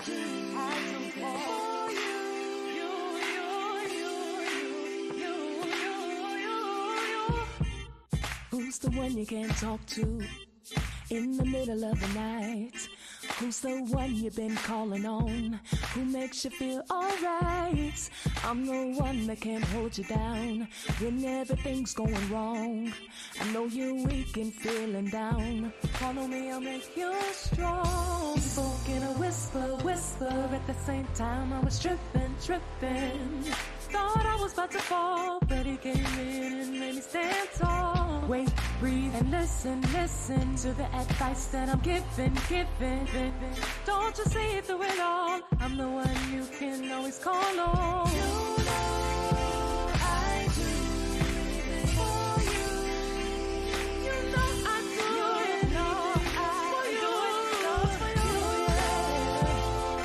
Who's the one you can talk to in the middle of the night? Who's the one you've been calling on? Who makes you feel alright? I'm the one that can hold you down when everything's going wrong. I know you're weak and feeling down. Follow me, I'll make you strong. Spoke in a whisper, whisper. At the same time I was tripping. Thought I was about to fall, but he came in and made me stand tall. Wait, breathe, and listen to the advice that I'm giving. Don't you see through it all? I'm the one you can always call on. You know I do anything for you. You know I do it all. I do it all for you.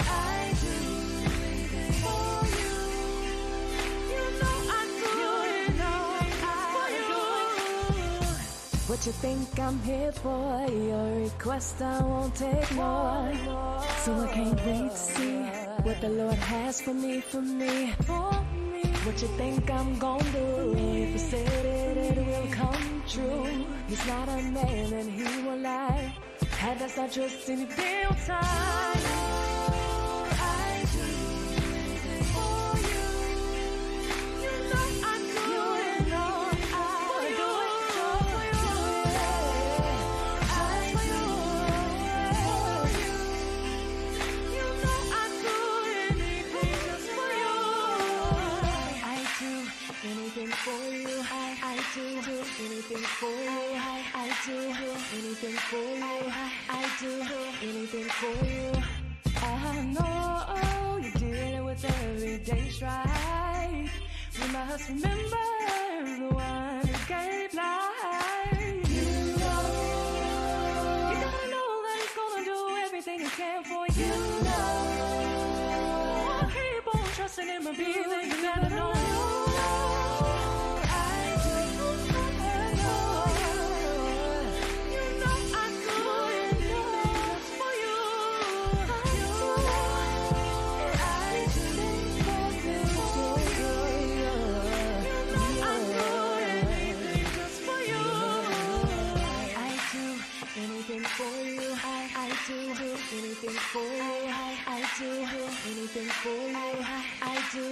I do anything for you. You know I do it all for you. What you think I'm here for? Your request I won't take more. So I can't wait to see what the Lord has for me. What you think I'm gonna do? If he said it, it will come true. He's not a man and he will lie. And that's not just any damn time. I do anything for you. You know I do it all. I do it all for you. I do it for you. You know I do anything just for you. I do anything for you. I do anything for you. I do anything for you. I do anything for you. I know you're dealing with everyday strife. You must remember the one who gave life. You gotta know that he's gonna do everything he can for you. Keep on trusting him and believing you never know. Anything for you, I do anything for you, I do anything for you, I do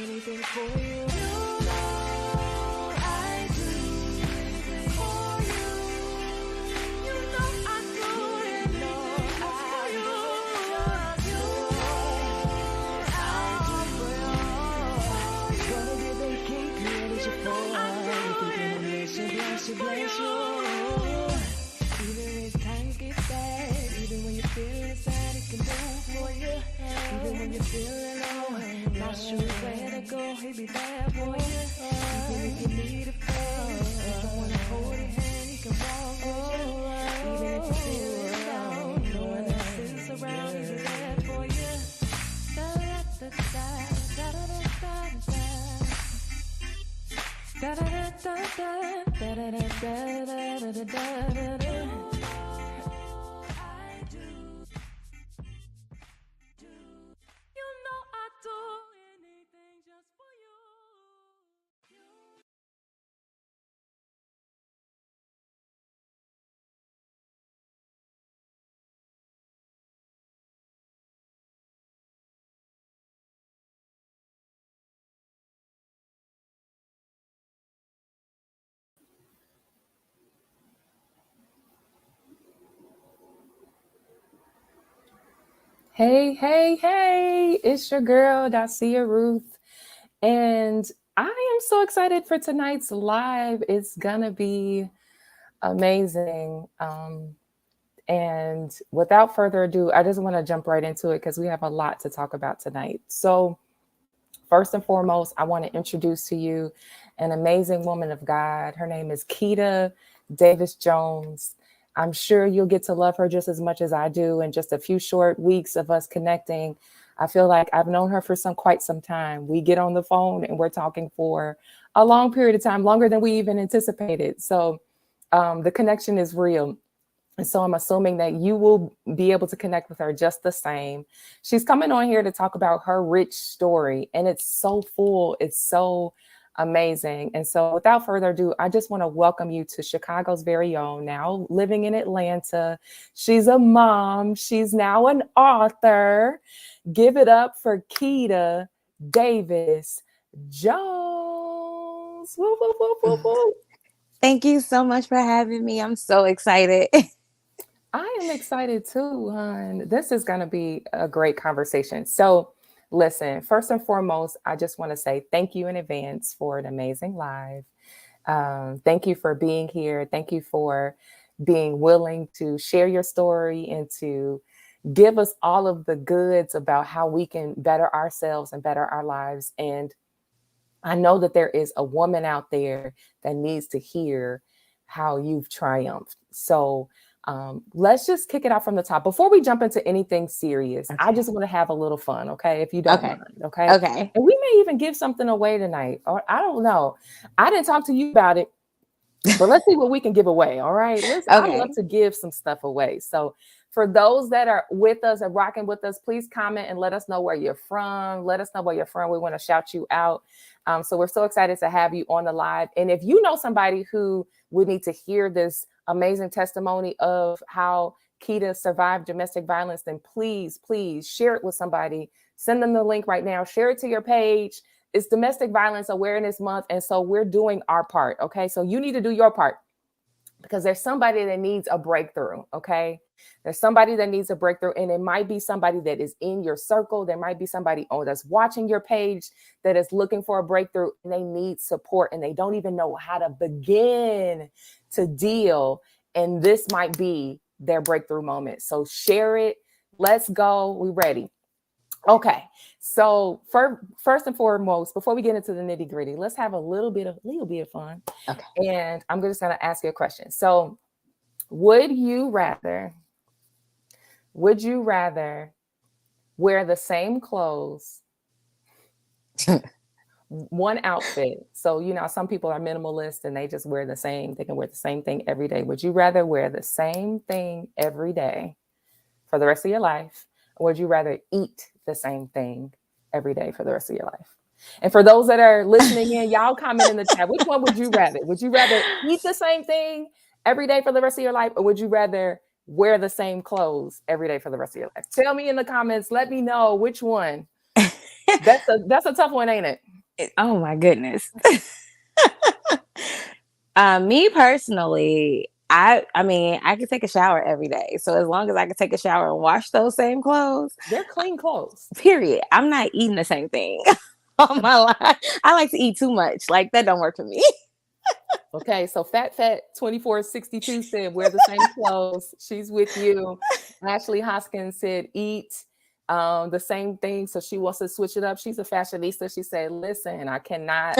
anything for you. You know I do anything for you. You know I do anything for you. You know I do for you. Gonna give a king created you for. If you can bless you, bless you. Even when times get bad, even when you're feeling sad, it can do for you. Even when you're feeling low, not sure where to go, he'll be there for you. Even if you need a friend, if someone to hold your hand, he can walk with you. Even if you're feeling down, no one else is around, he'll be there for you. Hey, it's your girl, Dacia Ruth. And I am so excited for tonight's live. It's going to be amazing. And without further ado, I just want to jump right into it because we have a lot to talk about tonight. So first and foremost, I want to introduce to you an amazing woman of God. Her name is Keta Davis Jones. I'm sure you'll get to love her just as much as I do in just a few short weeks of us connecting. I feel like I've known her for quite some time. We get on the phone and we're talking for a long period of time, longer than we even anticipated. So the connection is real. And so I'm assuming that you will be able to connect with her just the same. She's coming on here to talk about her rich story, and it's so full. It's so amazing. And so without further ado, I just want to welcome you to Chicago's very own, now living in Atlanta. She's a mom. She's now an author. Give it up for Keta Davis Jones. Woo, woo, woo, woo, woo. Thank you so much for having me. I'm so excited. I am excited too, hon. This is going to be a great conversation. So, listen, first and foremost, I just want to say thank you in advance for an amazing live. Thank you for being here. Thank you for being willing to share your story and to give us all of the goods about how we can better ourselves and better our lives. And I know that there is a woman out there that needs to hear how you've triumphed. So let's just kick it out from the top. Before we jump into anything serious, Okay. I just want to have a little fun, okay? If you don't Okay. mind, okay? Okay. And we may even give something away tonight, or I don't know. I didn't talk to you about it, but let's see what we can give away. All right. I Okay. love to give some stuff away. So for those that are with us and rocking with us, please comment and let us know where you're from. Let us know where you're from. We want to shout you out. So we're so excited to have you on the live. And if you know somebody who would need to hear this amazing testimony of how Keta survived domestic violence, then please, please share it with somebody. Send them the link right now. Share it to your page. It's Domestic Violence Awareness Month. And so we're doing our part. Okay. So you need to do your part because there's somebody that needs a breakthrough. Okay. There's somebody that needs a breakthrough. And it might be somebody that is in your circle. There might be somebody that's watching your page that is looking for a breakthrough and they need support and they don't even know how to begin to deal. And this might be their breakthrough moment. So share it. Let's go. We ready. Okay, so first and foremost, before we get into the nitty gritty, let's have a little bit of fun. Okay. And I'm just going to ask you a question. So, would you rather wear the same clothes, one outfit? So, some people are minimalist and they just wear the same. They can wear the same thing every day. Would you rather wear the same thing every day for the rest of your life? Or would you rather eat the same thing every day for the rest of your life? And for those that are listening in, y'all comment in the chat. Which one would you rather? Would you rather eat the same thing every day for the rest of your life? Or would you rather wear the same clothes every day for the rest of your life? Tell me in the comments. Let me know which one. That's a tough one, ain't it? Oh my goodness. Me personally, I mean, I can take a shower every day. So as long as I can take a shower and wash those same clothes, They're clean clothes. period. I'm not eating the same thing all my life. I like to eat too much. Like that don't work for me. Okay, so Fat 2462 said wear the same clothes. She's with you. Ashley Hoskins said eat the same thing. So she wants to switch it up. She's a fashionista. She said, listen, I cannot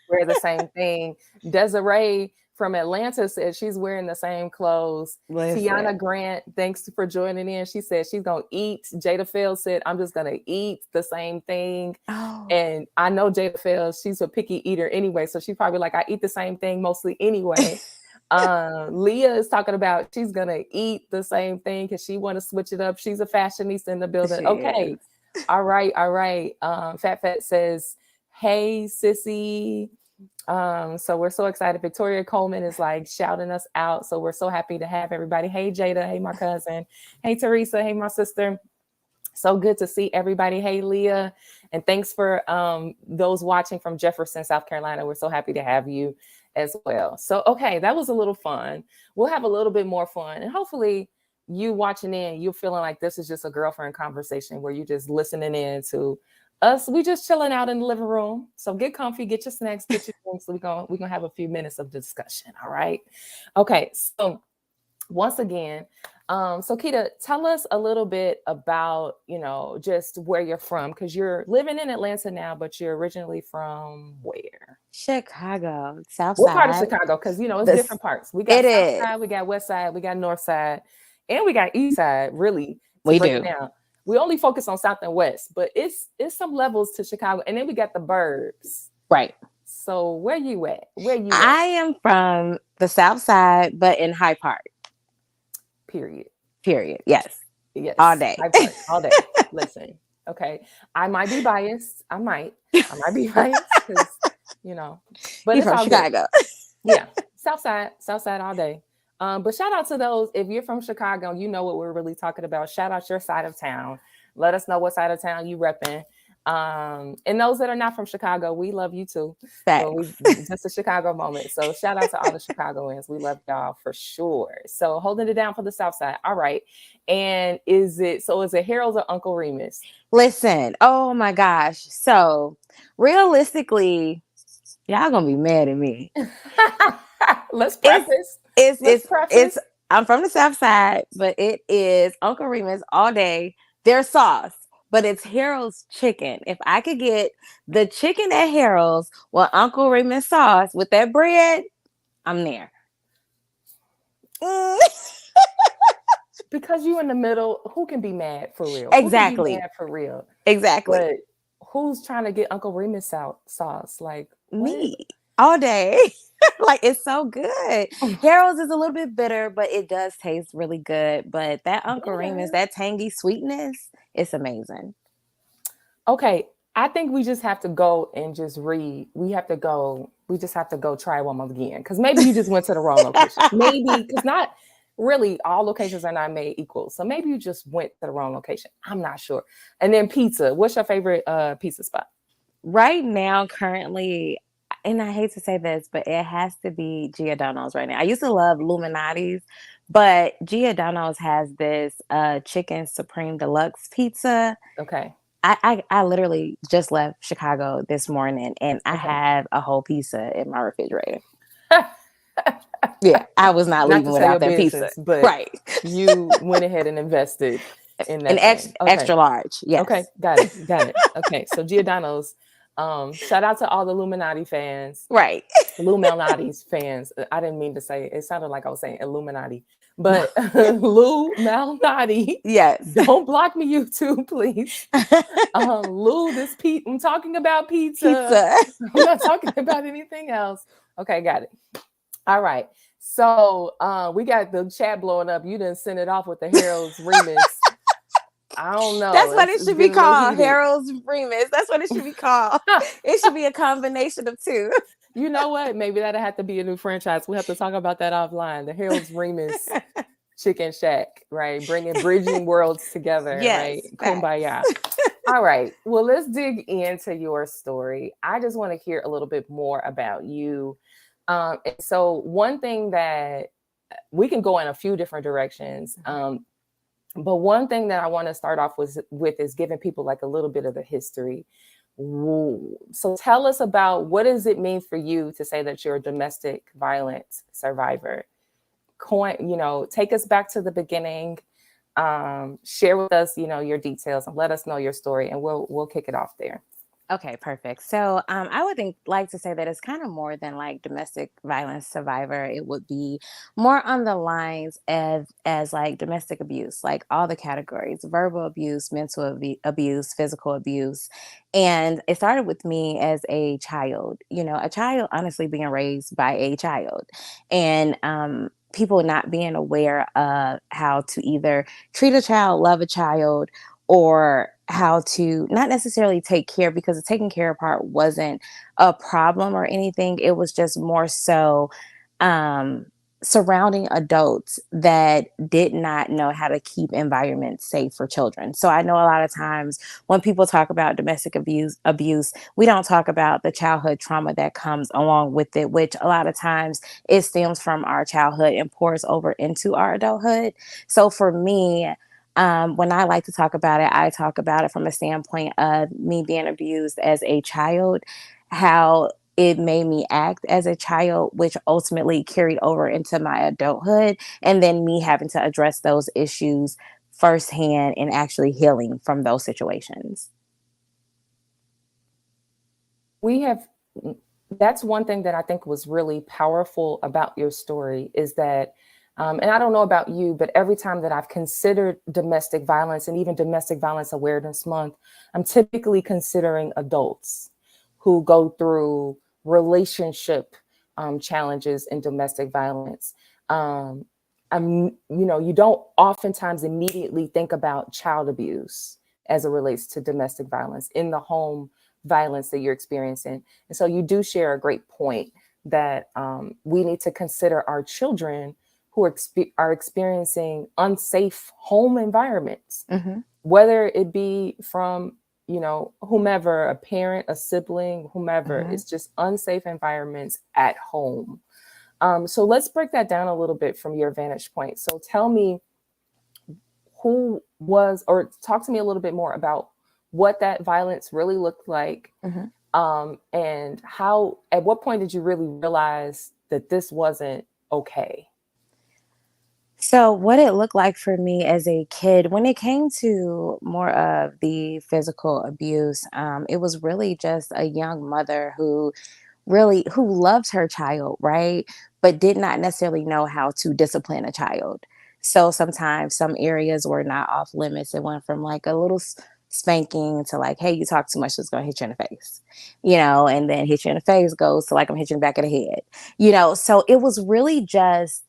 wear the same thing. Desiree from Atlanta said she's wearing the same clothes. Listen. Tiana Grant, thanks for joining in. She said she's going to eat. Jada Phil said, I'm just going to eat the same thing. Oh. And I know Jada Phil, she's a picky eater anyway. So she's probably like, I eat the same thing mostly anyway. Leah is talking about she's going to eat the same thing because she want to switch it up. She's a fashionista in the building. She Okay. is. All right. Fat says, hey, sissy. So we're so excited. Victoria Coleman is like shouting us out. So we're so happy to have everybody. Hey, Jada. Hey, my cousin. Hey, Teresa. Hey, my sister. So good to see everybody. Hey, Leah. And thanks for those watching from Jefferson, South Carolina. We're so happy to have you as well. So, okay, that was a little fun. We'll have a little bit more fun. And hopefully you watching in, you're feeling like this is just a girlfriend conversation where you're just listening in to us. We just chilling out in the living room. So get comfy, get your snacks, get your drinks. We're gonna have a few minutes of discussion. All right. Okay. So once again, so Keta, tell us a little bit about, just where you're from, because you're living in Atlanta now, but you're originally from where? Chicago, South What Side. part of Chicago? Because, it's different parts. We got South Side, we got West Side, we got North Side, and we got East Side, really, to break it down. We only focus on South and West, but it's some levels to Chicago. And then we got the burbs. Right. So where you at? I am from the South Side, but in Hyde Park. period. Period. Yes. All Yes, day. I part all day. Listen, okay. I might be biased. I might be biased because, you know, but You it's from all good. Chicago. Yeah, South Side all day. But shout out to those. If you're from Chicago, you know what we're really talking about. Shout out your side of town. Let us know what side of town you repping. And those that are not from Chicago, we love you too. But we Facts. just a Chicago moment. So shout out to all the Chicagoans. We love y'all for sure. So holding it down for the South Side. All right. And is it Harold's or Uncle Remus? Listen, oh my gosh. So realistically, y'all gonna be mad at me. Let's It's preface. it's Let's it's it's preface. I'm from the South Side, but it is Uncle Remus all day. Their sauce, but it's Harold's chicken. If I could get the chicken at Harold's with Uncle Remus sauce with that bread, I'm there. Mm. Because you in the middle, who can be mad for real? Who can be Exactly. mad for real? Exactly. But who's trying to get Uncle Remus out sauce? Like what? Me all day. Like it's so good. Harold's is a little bit bitter, but it does taste really good. But that Uncle Remus, Bitter. that tangy sweetness, it's amazing. Okay, I think we just have to go and just read. We have to go. We just have to go try one more again because maybe you just went to the wrong location. Maybe because not really all locations are not made equal. So maybe you just went to the wrong location. I'm not sure. And then pizza. What's your favorite pizza spot? Right now, currently, and I hate to say this, but it has to be Giordano's right now. I used to love Illuminati's, but Giordano's has this chicken supreme deluxe pizza. Okay. I literally just left Chicago this morning and I Okay. have a whole pizza in my refrigerator. Yeah, I was not Not leaving to tell your without that pizza. business, but Right. you went ahead and invested in An that thing. Okay. extra large. Yes. Okay. Got it. Got it. Okay. So Giordano's. Shout out to all the Illuminati fans, Right. Illuminati's fans. I didn't mean to say it. It sounded like I was saying Illuminati, No. but Lou Malnati. Yes. Don't block me, YouTube, please. Lou, this Pete. I'm talking about pizza. Pizza. I'm not talking about anything else. Okay, got it. All right. So we got the chat blowing up. You didn't send it off with the Harold's Remus. I don't know. That's what it It's should be getting a little called. heated. Harold's Remus. That's what it should be called. It should be a combination of two. You know what? Maybe that'll have to be a new franchise. We have to talk about that offline. The Harold's Remus Chicken Shack, right? Bridging worlds together, Yes, right? Kumbaya. All right. Well, let's dig into your story. I just want to hear a little bit more about you. So one thing that we can go in a few different directions. But one thing that I want to start off with is giving people like a little bit of the history. So tell us about what does it mean for you to say that you're a domestic violence survivor? Take us back to the beginning. Share with us, your details and let us know your story, and we'll kick it off there. Okay, perfect. So I would like to say that it's kind of more than like domestic violence survivor. It would be more on the lines as like domestic abuse, like all the categories: verbal abuse, mental abuse, physical abuse. And it started with me as a child. A child honestly being raised by a child, and people not being aware of how to either treat a child, love a child, or how to not necessarily take care, because the taking care part wasn't a problem or anything. It was just more so surrounding adults that did not know how to keep environments safe for children. So I know a lot of times when people talk about domestic abuse, we don't talk about the childhood trauma that comes along with it, which a lot of times it stems from our childhood and pours over into our adulthood. So for me, when I like to talk about it, I talk about it from a standpoint of me being abused as a child, how it made me act as a child, which ultimately carried over into my adulthood, and then me having to address those issues firsthand and actually healing from those situations. That's one thing that I think was really powerful about your story is that, and I don't know about you, but every time that I've considered domestic violence and even Domestic Violence Awareness Month, I'm typically considering adults who go through relationship challenges in domestic violence. you don't oftentimes immediately think about child abuse as it relates to domestic violence in the home, violence that you're experiencing. And so you do share a great point that we need to consider our children who are experiencing unsafe home environments, Mm-hmm. whether it be from, whomever, a parent, a sibling, whomever. Mm-hmm. It's just unsafe environments at home. So let's break that down a little bit from your vantage point. So tell me or talk to me a little bit more about what that violence really looked like. Mm-hmm. And at what point did you really realize that this wasn't okay? So, what it looked like for me as a kid, when it came to more of the physical abuse, it was really just a young mother who loved her child, right? But did not necessarily know how to discipline a child. So sometimes some areas were not off limits. It went from like a little spanking to like, hey, you talk too much, it's gonna hit you in the face, and then hit you in the face goes to like, I'm hitting the back of the head, So it was really just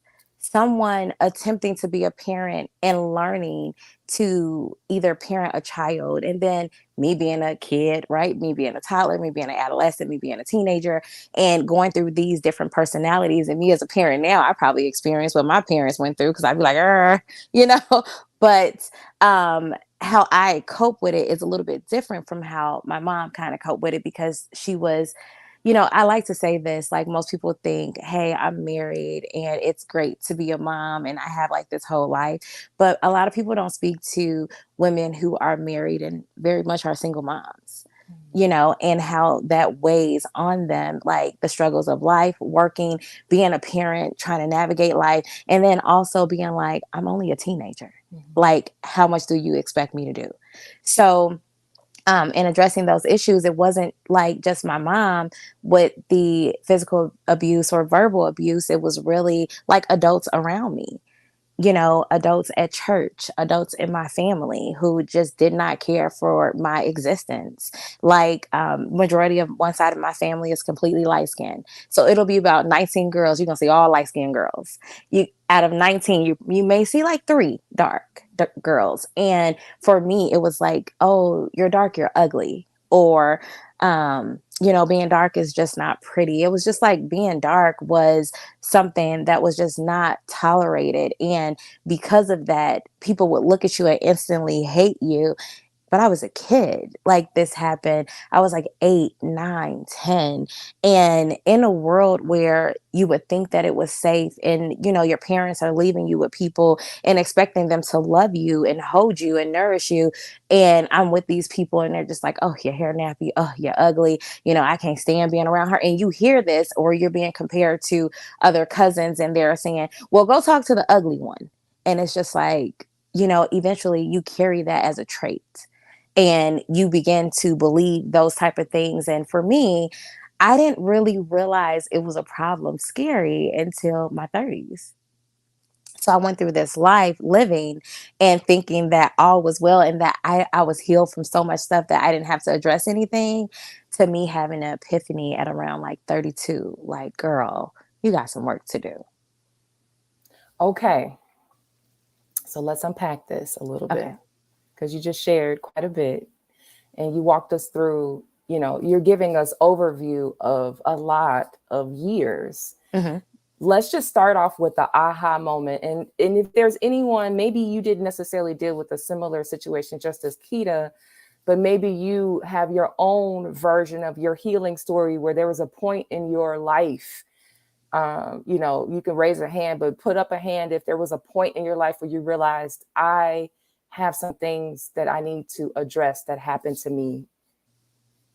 someone attempting to be a parent and learning to either parent a child, and then me being a kid, right? Me being a toddler, me being an adolescent, me being a teenager, and going through these different personalities. And me as a parent now, I probably experienced what my parents went through because I'd be like, you know. But how I cope with it is a little bit different from how my mom kind of coped with it, because she was, I like to say this, like most people think, hey, I'm married and it's great to be a mom and I have like this whole life. But a lot of people don't speak to women who are married and very much are single moms, and how that weighs on them, like the struggles of life, working, being a parent, trying to navigate life, and then also being like, I'm only a teenager. Mm-hmm. Like, how much do you expect me to do? So, in addressing those issues, it wasn't like just my mom with the physical abuse or verbal abuse. It was really like adults around me, adults at church, adults in my family who just did not care for my existence. Like, majority of one side of my family is completely light skinned. So it'll be about 19 girls. You're going to see all light skinned girls. Out of 19, you may see like three dark girls. And for me, it was like, oh, you're dark, you're ugly. Or, being dark is just not pretty. It was just like being dark was something that was just not tolerated. And because of that, people would look at you and instantly hate you. But I was a kid. Like, this happened. I was like 8, 9, 10. And in a world where you would think that it was safe and, your parents are leaving you with people and expecting them to love you and hold you and nourish you. And I'm with these people and they're just like, oh, your hair nappy. Oh, you're ugly. I can't stand being around her. And you hear this, or you're being compared to other cousins and they're saying, well, go talk to the ugly one. And it's just like, eventually you carry that as a trait and you begin to believe those type of things. And for me, I didn't really realize it was a problem scary until my 30s. So I went through this life living and thinking that all was well and that I was healed from so much stuff that I didn't have to address anything, to me having an epiphany at around like 32, like, girl, you got some work to do. Okay. So let's unpack this a little bit, Okay. because you just shared quite a bit and you walked us through, you're giving us overview of a lot of years. Mm-hmm. Let's just start off with the aha moment. And if there's anyone, maybe you didn't necessarily deal with a similar situation just as Keta, but maybe you have your own version of your healing story where there was a point in your life. You can raise a hand, but put up a hand if there was a point in your life where you realized, I have some things that I need to address that happened to me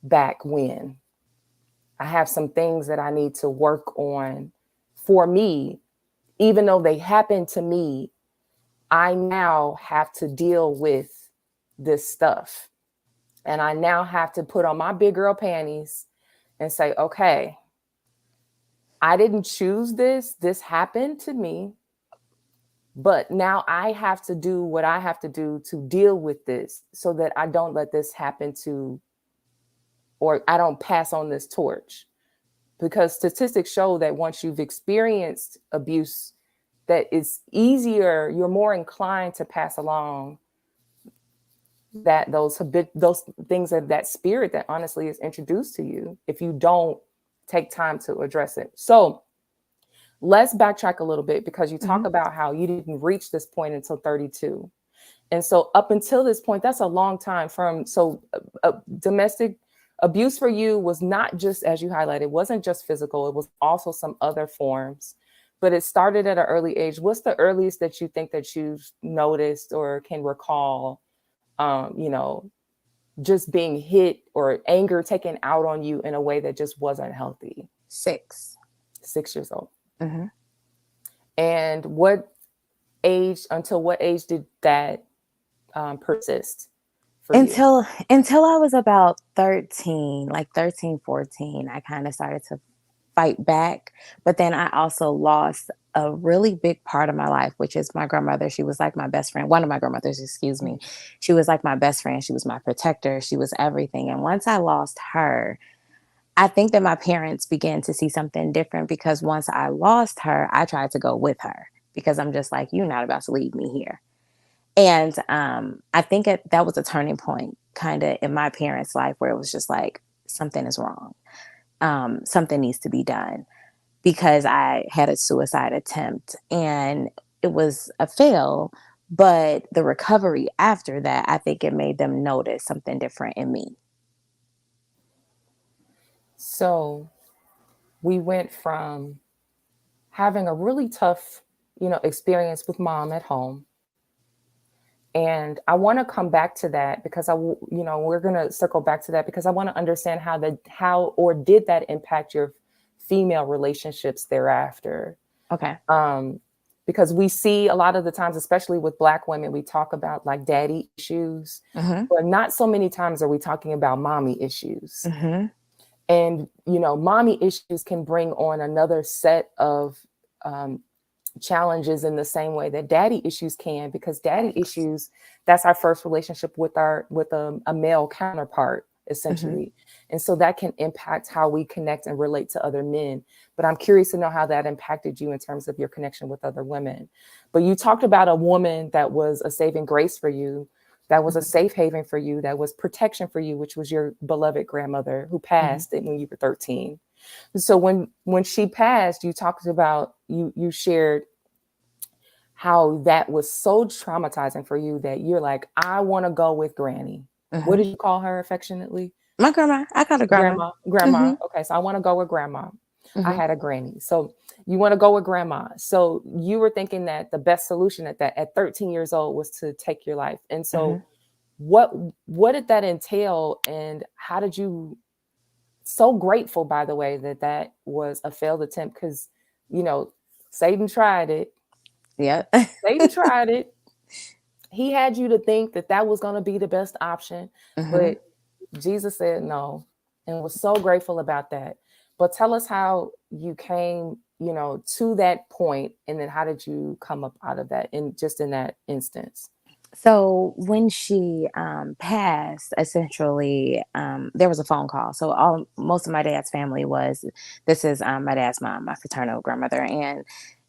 back when. I have some things that I need to work on for me. Even though they happened to me, I now have to deal with this stuff. And I now have to put on my big girl panties and say, okay, I didn't choose this. This happened to me. But now I have to do what I have to do to deal with this so that I don't let this happen or I don't pass on this torch. Because statistics show that once you've experienced abuse that it's easier, you're more inclined to pass along that those things of that spirit that honestly is introduced to you if you don't take time to address it. So let's backtrack a little bit, because you talk Mhm. about how you didn't reach this point until 32. And so up until this point, that's a long time from, so domestic abuse for you was not just, as you highlighted, it wasn't just physical, it was also some other forms, but it started at an early age. What's the earliest that you think that you've noticed or can recall, you know, just being hit or anger taken out on you in a way that just wasn't healthy? 6. 6 years old. Mhm. And until what age did that persist for you? Until I was about 13, like 13, 14, I kind of started to fight back. But then I also lost a really big part of my life, which is my grandmother. She was like my best friend. One of my grandmothers, excuse me. She was like my best friend. She was my protector. She was everything. And once I lost her, I think that my parents began to see something different, because once I lost her, I tried to go with her, because I'm just like, you're not about to leave me here. And I think that was a turning point kind of in my parents' life, where it was just like, something is wrong. Something needs to be done, because I had a suicide attempt and it was a fail. But the recovery after that, I think it made them notice something different in me. So we went from having a really tough, experience with mom at home. And I want to come back to that, because we're going to circle back to that, because I want to understand how or did that impact your female relationships thereafter? Okay. Because we see a lot of the times, especially with Black women, we talk about like daddy issues, Hmm. but not so many times are we talking about mommy issues. Hmm. And, mommy issues can bring on another set of challenges in the same way that daddy issues can, because daddy issues, that's our first relationship with a male counterpart, Hmm. essentially. And so that can impact how we connect and relate to other men. But I'm curious to know how that impacted you in terms of your connection with other women. But you talked about a woman that was a saving grace for you, that was a safe haven for you, that was protection for you, which was your beloved grandmother who Hmm. passed when you were 13. So when she passed, you talked about, you shared how that was so traumatizing for you that you're like, I want to go with Granny. What Hmm. did you call her affectionately? My grandma, I called her grandma. Grandma. Hmm. Okay, so I want to go with grandma. I Hmm. had a granny. So you want to go with grandma. So you were thinking that the best solution at 13 years old was to take your life. And so Hmm. what did that entail, and how did you, so grateful, by the way, that was a failed attempt, because you know Satan tried it. Yep. Satan tried it. He had you to think that was going to be the best option, Hmm. but Jesus said no, and was so grateful about that. But tell us how you came, to that point, and then how did you come up out of that in that instance? So when she passed, essentially, there was a phone call. So most of my dad's family was. This is my dad's mom, my fraternal grandmother, and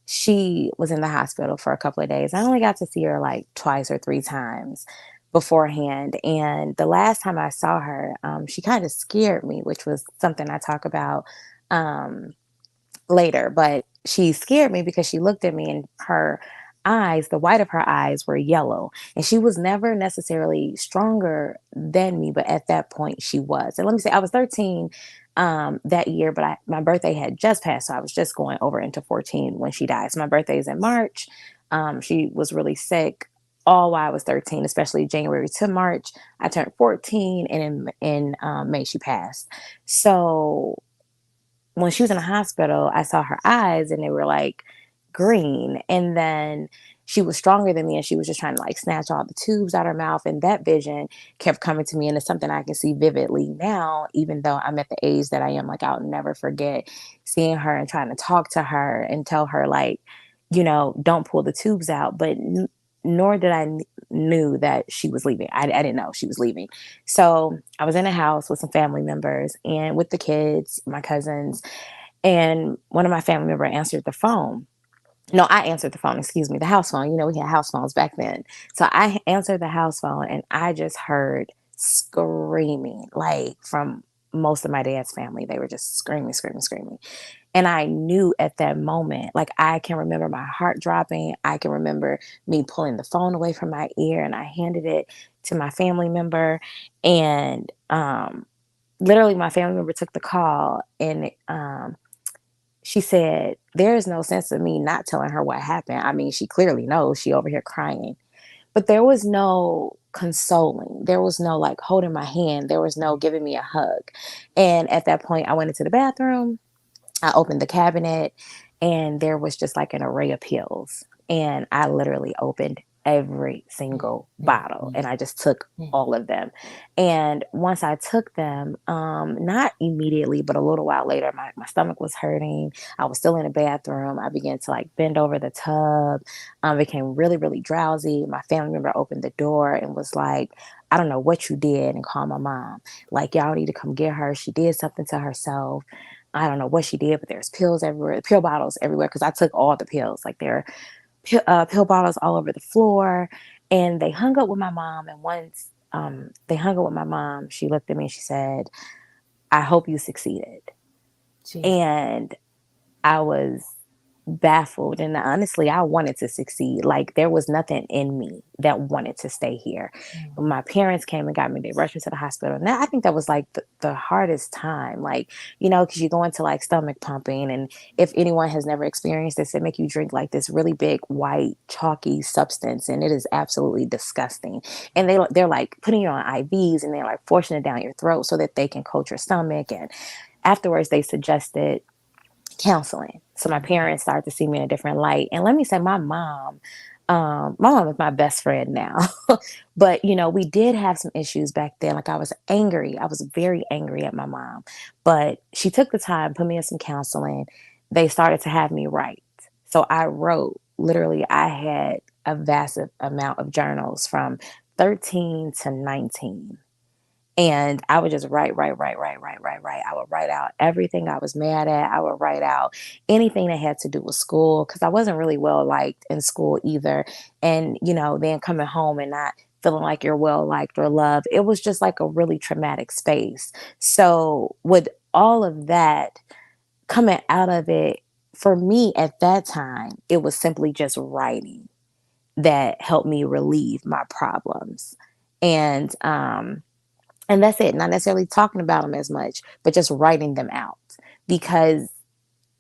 she was in the hospital for a couple of days. I only got to see her like twice or three times beforehand, and the last time I saw her, she kind of scared me, which was something I talk about um, later. But she scared me because she looked at me and her eyes, the white of her eyes were yellow. And she was never necessarily stronger than me, but at that point she was. And let me say, I was 13 that year, but my birthday had just passed. So I was just going over into 14 when she died. So my birthday is in March. She was really sick all while I was 13, especially January to March. I turned 14, and in May she passed. So when she was in the hospital, I saw her eyes and they were like green. And then she was stronger than me and she was just trying to like snatch all the tubes out her mouth. And that vision kept coming to me. And it's something I can see vividly now, even though I'm at the age that I am. Like, I'll never forget seeing her and trying to talk to her and tell her, like, don't pull the tubes out. But nor did I knew that she was leaving. I didn't know she was leaving. So I was in a house with some family members and with the kids, my cousins, and one of my family members answered the phone. No, I answered the phone, excuse me, the house phone. You know, we had house phones back then. So I answered the house phone and I just heard screaming, like from most of my dad's family. They were just screaming, screaming, screaming. And I knew at that moment, like I can remember my heart dropping. I can remember me pulling the phone away from my ear and I handed it to my family member. And literally, my family member took the call and she said, there is no sense of me not telling her what happened. I mean, she clearly knows, she over here crying. But there was no consoling. There was no like holding my hand. There was no giving me a hug. And at that point, I went into the bathroom. I opened the cabinet and there was just like an array of pills. And I literally opened every single bottle and I just took all of them. And once I took them, not immediately, but a little while later, my stomach was hurting. I was still in the bathroom. I began to like bend over the tub, became really, really drowsy. My family member opened the door and was like, I don't know what you did, and called my mom. Like, y'all need to come get her. She did something to herself. I don't know what she did, but there's pills everywhere, pill bottles everywhere, because I took all the pills. Like there are pill bottles all over the floor. And they hung up with my mom. And once they hung up with my mom, she looked at me and she said, I hope you succeeded. Jesus. And I was baffled, and honestly I wanted to succeed. Like there was nothing in me that wanted to stay here. When my parents came and got me, they rushed me to the hospital. And I think that was like the hardest time, like, you know, because you go into like stomach pumping, and if anyone has never experienced this, they make you drink like this really big white chalky substance, and it is absolutely disgusting. And they're like putting you on IVs and they're like forcing it down your throat so that they can coat your stomach. And afterwards they suggested counseling. So my parents started to see me in a different light. And let me say, my mom is my best friend now. But, you know, we did have some issues back then. Like I was angry. I was very angry at my mom. But she took the time, put me in some counseling. They started to have me write. So I wrote, literally, I had a vast amount of journals from 13 to 19. And I would just write, write, write, write, write, write, write. I would write out everything I was mad at. I would write out anything that had to do with school, because I wasn't really well liked in school either. And, you know, then coming home and not feeling like you're well liked or loved, it was just like a really traumatic space. So, with all of that coming out of it, for me at that time, it was simply just writing that helped me relieve my problems. And, and that's it. Not necessarily talking about them as much, but just writing them out, because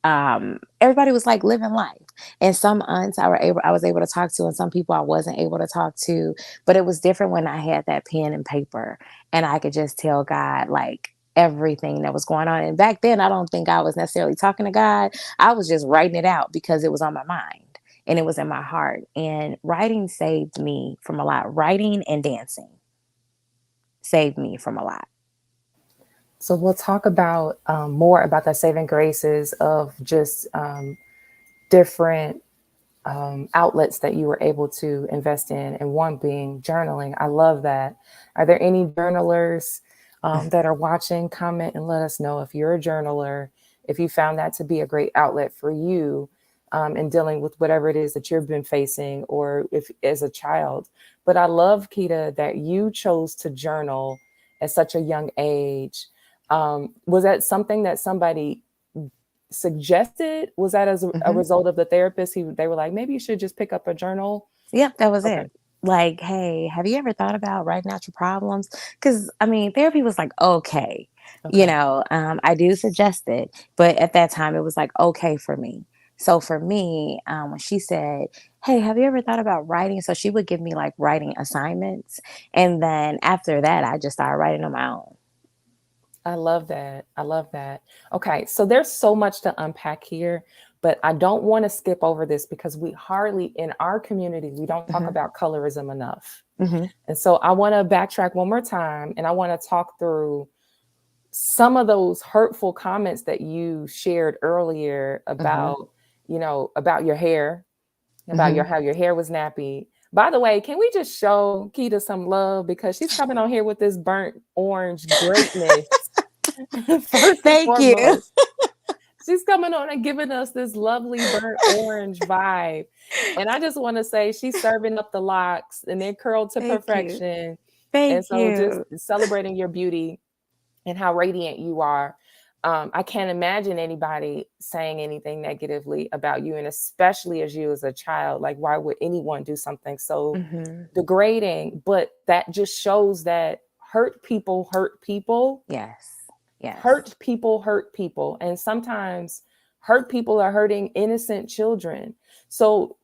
everybody was like living life. And some aunts I was able to talk to, and some people I wasn't able to talk to. But it was different when I had that pen and paper, and I could just tell God like everything that was going on. And back then, I don't think I was necessarily talking to God. I was just writing it out because it was on my mind and it was in my heart. And writing saved me from a lot. Writing and dancing saved me from a lot. So we'll talk about more about the saving graces of just different outlets that you were able to invest in, and one being journaling. I love that. Are there any journalers that are watching? Comment and let us know if you're a journaler, if you found that to be a great outlet for you in dealing with whatever it is that you've been facing, or if as a child. But I love, Keta, that you chose to journal at such a young age. Was that something that somebody suggested? Was that as a Mm-hmm. result of the therapist? They were like, maybe you should just pick up a journal. Yep, that was Okay. it. Like, hey, have you ever thought about writing out your problems? Because I mean, therapy was like, okay, Okay. I do suggest it, but at that time, it was like okay for me. So for me, when she said, "Hey, have you ever thought about writing?" So she would give me like writing assignments, and then after that, I just started writing on my own. I love that. I love that. Okay. So there's so much to unpack here, but I don't want to skip over this because we hardly in our community, we don't talk Hmm. about colorism enough. Hmm. And so I want to backtrack one more time, and I want to talk through some of those hurtful comments that you shared earlier Hmm. about, about your hair, about Hmm. how your hair was nappy. By the way, can we just show Keta some love because she's coming on here with this burnt orange greatness first and Thank you. foremost. She's coming on and giving us this lovely burnt orange vibe. And I just want to say she's serving up the locks and they're curled to Thank you. perfection. And Thank so just you. celebrating your beauty and how radiant you are. I can't imagine anybody saying anything negatively about you, and especially as you as a child. Like, why would anyone do something so degrading? But that just shows that hurt people hurt people. Yes. Yes. Hurt people. And sometimes hurt people are hurting innocent children. So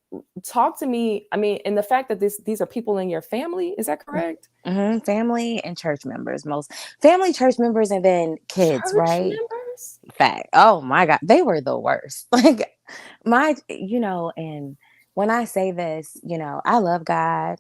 talk to me. I mean, and the fact that these are people in your family, is that correct? Family and church members, most family, church members, and then kids, Church right? members? Fact. Oh my God. They were the worst. Like and when I say this, I love God.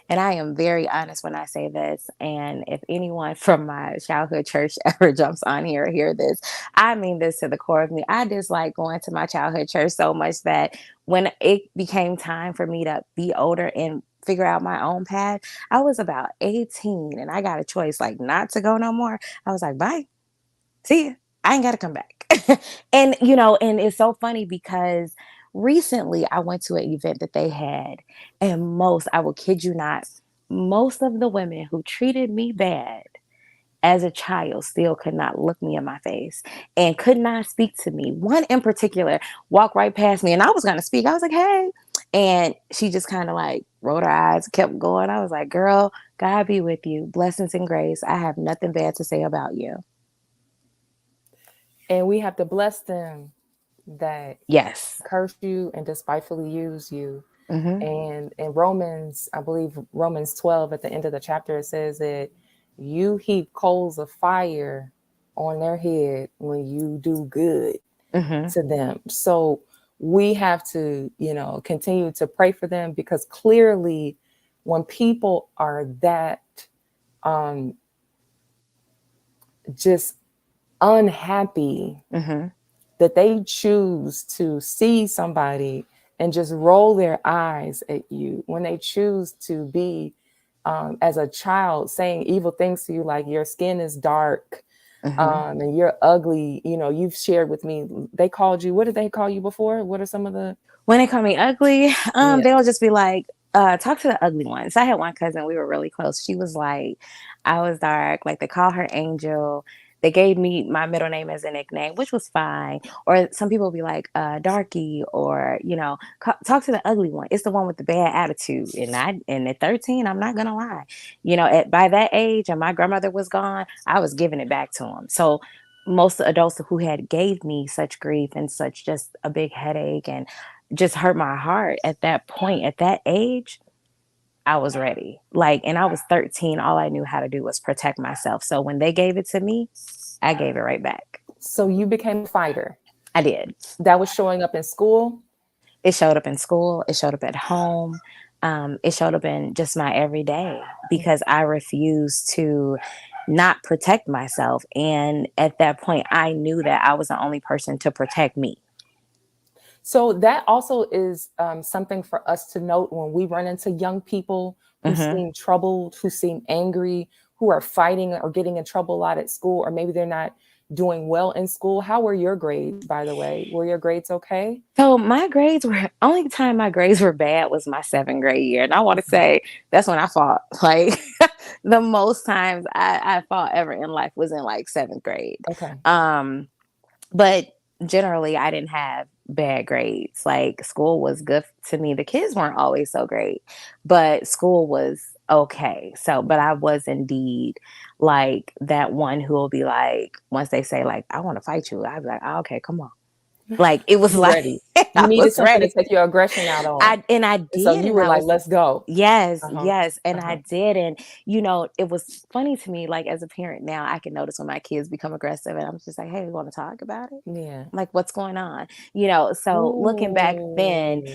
And I am very honest when I say this. And if anyone from my childhood church ever jumps on here or hear this, I mean this to the core of me. I dislike going to my childhood church so much that when it became time for me to be older and figure out my own path, I was about 18 and I got a choice like not to go no more. I was like, bye. See ya. I ain't got to come back. And it's so funny because recently I went to an event that they had, and I will kid you not, most of the women who treated me bad as a child still could not look me in my face and could not speak to me. One in particular walked right past me and I was going to speak. I was like, hey. And she just kind of like rolled her eyes, kept going. I was like, girl, God be with you. Blessings and grace. I have nothing bad to say about you. And we have to bless them that Yes. curse you and despitefully use you. Mm-hmm. And in Romans, I believe Romans 12, at the end of the chapter, it says that you heap coals of fire on their head when you do good to them. So we have to, continue to pray for them, because clearly when people are that just unhappy, that they choose to see somebody and just roll their eyes at you, when they choose to be, as a child, saying evil things to you, like your skin is dark, and you're ugly. You've shared with me, they called you, what did they call you before? What are some of the... When they call me ugly, they'll just be like, talk to the ugly ones. I had one cousin, we were really close. She was like, I was dark. Like, they call her Angel. They gave me my middle name as a nickname, which was fine. Or some people will be like, darky, or, talk to the ugly one. It's the one with the bad attitude. And at 13, I'm not going to lie. By that age, and my grandmother was gone, I was giving it back to them. So most adults who had gave me such grief and such just a big headache and just hurt my heart at that point, at that age, I was ready. And I was 13. All I knew how to do was protect myself. So when they gave it to me, I gave it right back. So you became a fighter. I did. That was showing up in school? It showed up in school. It showed up at home. It showed up in just my everyday, because I refused to not protect myself. And at that point, I knew that I was the only person to protect me. So that also is something for us to note when we run into young people who seem troubled, who seem angry, who are fighting or getting in trouble a lot at school, or maybe they're not doing well in school. How were your grades, by the way? Were your grades okay? So my grades were, only time my grades were bad was my 7th grade year. And I want to say that's when I fought. Like, the most times I fought ever in life was in like 7th grade. Okay. But generally I didn't have bad grades. Like, school was good to me. The kids weren't always so great, but school was okay. So, but I was indeed like that one who will be like, once they say like, I want to fight you, I'd be like, oh, okay, come on. Like, it was like, ready. You needed something to take your aggression out on. I did. So you were like, let's go. Yes, yes. And I did. And, it was funny to me, like, as a parent now, I can notice when my kids become aggressive and I'm just like, hey, we want to talk about it? Yeah. Like, what's going on? So looking back then,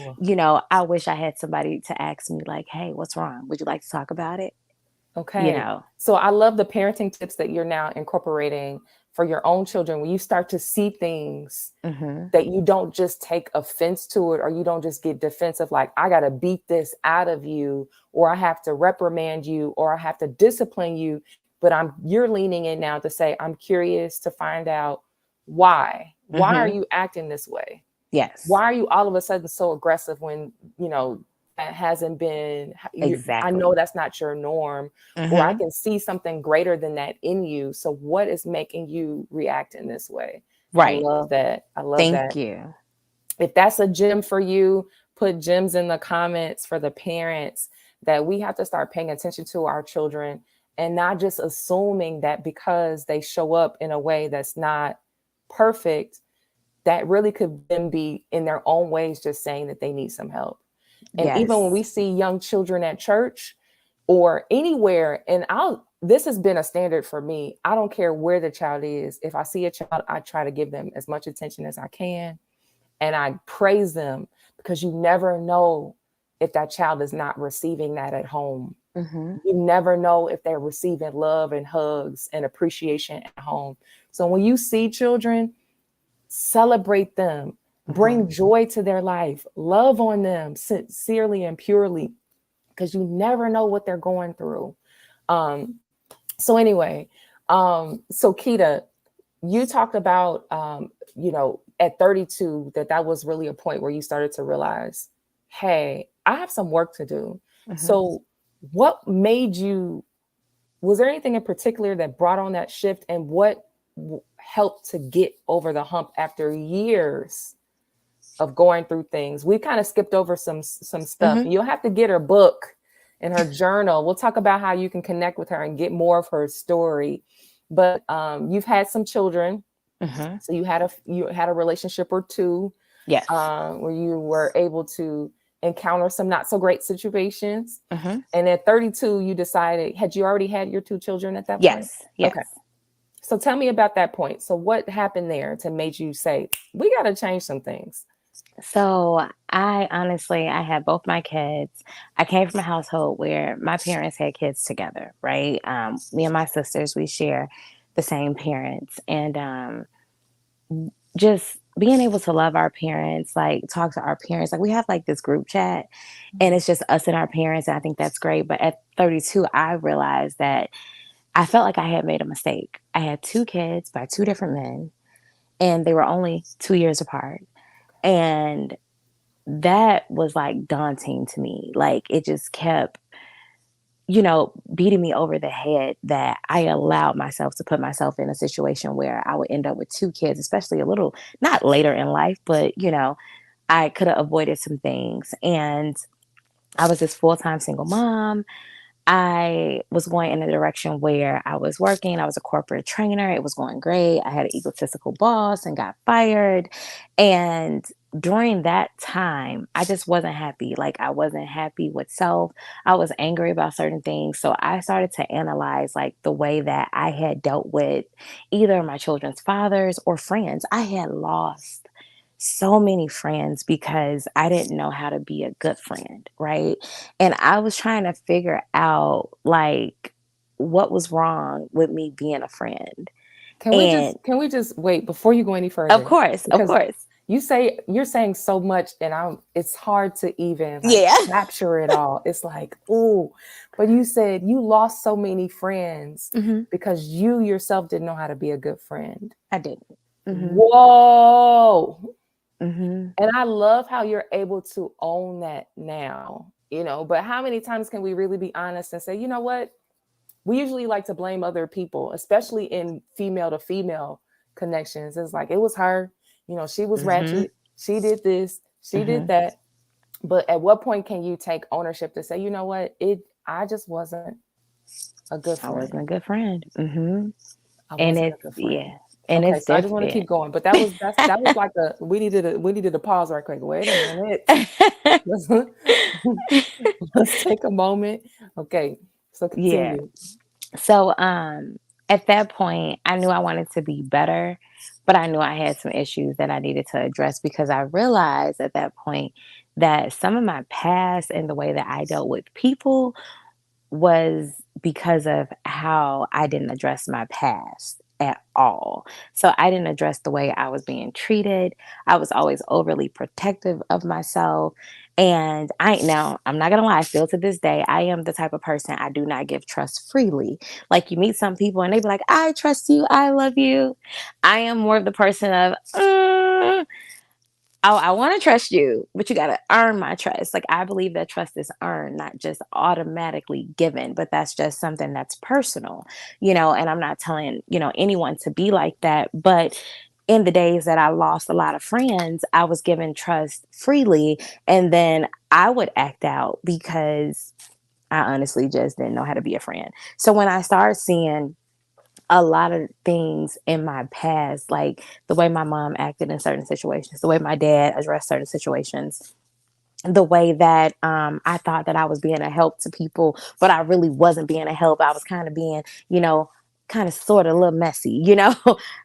I wish I had somebody to ask me like, hey, what's wrong? Would you like to talk about it? Okay. So I love the parenting tips that you're now incorporating for your own children. When you start to see things that you don't just take offense to it, or you don't just get defensive, like, I got to beat this out of you, or I have to reprimand you, or I have to discipline you. But you're leaning in now to say, I'm curious to find out Why are Mm-hmm. you acting this way? Yes. Why are you all of a sudden so aggressive when, that hasn't been, I know Exactly. that's not your norm, or I Mm-hmm. can see something greater than that in you. So what is making you react in this way? I Right. love that. I love Thank that. you. If that's a gem for you, put gems in the comments for the parents, that we have to start paying attention to our children and not just assuming that because they show up in a way that's not perfect, that really could then be in their own ways just saying that they need some help. And even when we Yes. see young children at church or anywhere, and this has been a standard for me. I don't care where the child is. If I see a child, I try to give them as much attention as I can. And I praise them, because you never know if that child is not receiving that at home. Mm-hmm. You never know if they're receiving love and hugs and appreciation at home. So when you see children, celebrate them, Mm-hmm. bring joy to their life, love on them sincerely and purely, because you never know what they're going through. Um, so anyway, so Keta, you talked about, at 32, that was really a point where you started to realize, hey, I have some work to do. Mm-hmm. So what made you, was there anything in particular that brought on that shift, and what helped to get over the hump after years of going through things? We kind of skipped over some stuff. Mm-hmm. You'll have to get her book and her journal. We'll talk about how you can connect with her and get more of her story. But you've had some children, Mm-hmm. so you had a relationship or two, Yes. where you were able to encounter some not so great situations. Mm-hmm. And at 32, you decided, had you already had your two children at that point? Yes. Okay. Yes. So tell me about that point. So what happened there to make you say, we got to change some things? So I honestly, I had both my kids. I came from a household where my parents had kids together, right? Me and my sisters, we share the same parents. And just being able to love our parents, like talk to our parents, like we have like this group chat and it's just us and our parents. And I think that's great. But at 32, I realized that I felt like I had made a mistake. I had two kids by two different men, and they were only 2 years apart. And that was like daunting to me. Like it just kept, beating me over the head that I allowed myself to put myself in a situation where I would end up with two kids, especially a little, not later in life, but, I could have avoided some things. And I was this full time single mom. I was going in a direction where I was working. I was a corporate trainer. It was going great. I had an egotistical boss and got fired. And during that time, I just wasn't happy. Like, I wasn't happy with self. I was angry about certain things. So I started to analyze, like, the way that I had dealt with either my children's fathers or friends. I had lost so many friends because I didn't know how to be a good friend, right? And I was trying to figure out like what was wrong with me being a friend. Can we And just can we just wait before you go any of further? course, of Because course. you're saying so much, and it's hard to even like Yeah. capture it all. It's like, ooh, but you said you lost so many friends Hmm. because you yourself didn't know how to be a good friend. I didn't. Hmm. Whoa. Hmm. And I love how you're able to own that now, but how many times can we really be honest and say, you know what? We usually like to blame other people, especially in female to female connections. It's like, it was her, she was Hmm. ratchet. She did this, she did Hmm. that. But at what point can you take ownership to say, you know what? I just wasn't a good I wasn't friend. a good friend. Hmm. I And wasn't a it's, good friend. yeah. And Okay, it's so I just want to different. keep going. But that was like we needed a pause right quick. Wait a minute. Let's, let's take a moment. Okay. So Yeah. continue. So at that point I knew I wanted to be better, but I knew I had some issues that I needed to address because I realized at that point that some of my past and the way that I dealt with people was because of how I didn't address my past at all. So I didn't address the way I was being treated. I was always overly protective of myself. And I'm not gonna lie, still to this day, I am the type of person, I do not give trust freely. Like, you meet some people and they be like, I trust you, I love you. I am more of the person of, oh, I want to trust you, but you got to earn my trust. Like, I believe that trust is earned, not just automatically given, but that's just something that's personal, and I'm not telling, anyone to be like that. But in the days that I lost a lot of friends, I was given trust freely. And then I would act out because I honestly just didn't know how to be a friend. So when I started seeing a lot of things in my past, like the way my mom acted in certain situations, the way my dad addressed certain situations, the way that I thought that I was being a help to people, but I really wasn't being a help. I was kind of being, kind of sort of a little messy.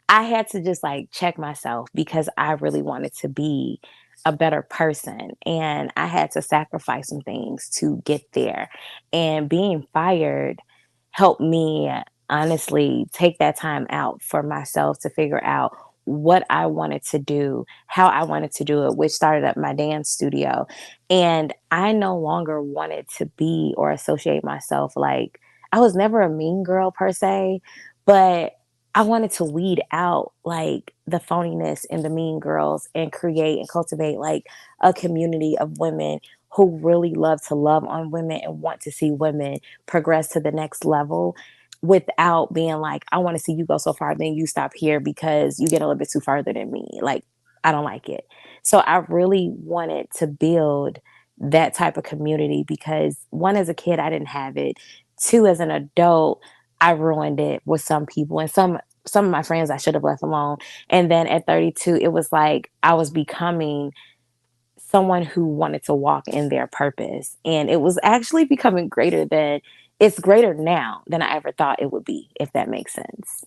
I had to just like check myself because I really wanted to be a better person, and I had to sacrifice some things to get there. And being fired helped me honestly take that time out for myself to figure out what I wanted to do, how I wanted to do it, which started up my dance studio. And I no longer wanted to be or associate myself, like, I was never a mean girl per se, but I wanted to weed out like the phoniness and the mean girls and create and cultivate like a community of women who really love to love on women and want to see women progress to the next level without being like, I want to see you go so far, then you stop here because you get a little bit too further than me. Like, I don't like it. So I really wanted to build that type of community because, one, as a kid, I didn't have it. Two, as an adult, I ruined it with some people, and some of my friends I should have left alone. And then at 32, it was like I was becoming someone who wanted to walk in their purpose. And it was actually becoming it's greater now than I ever thought it would be, if that makes sense.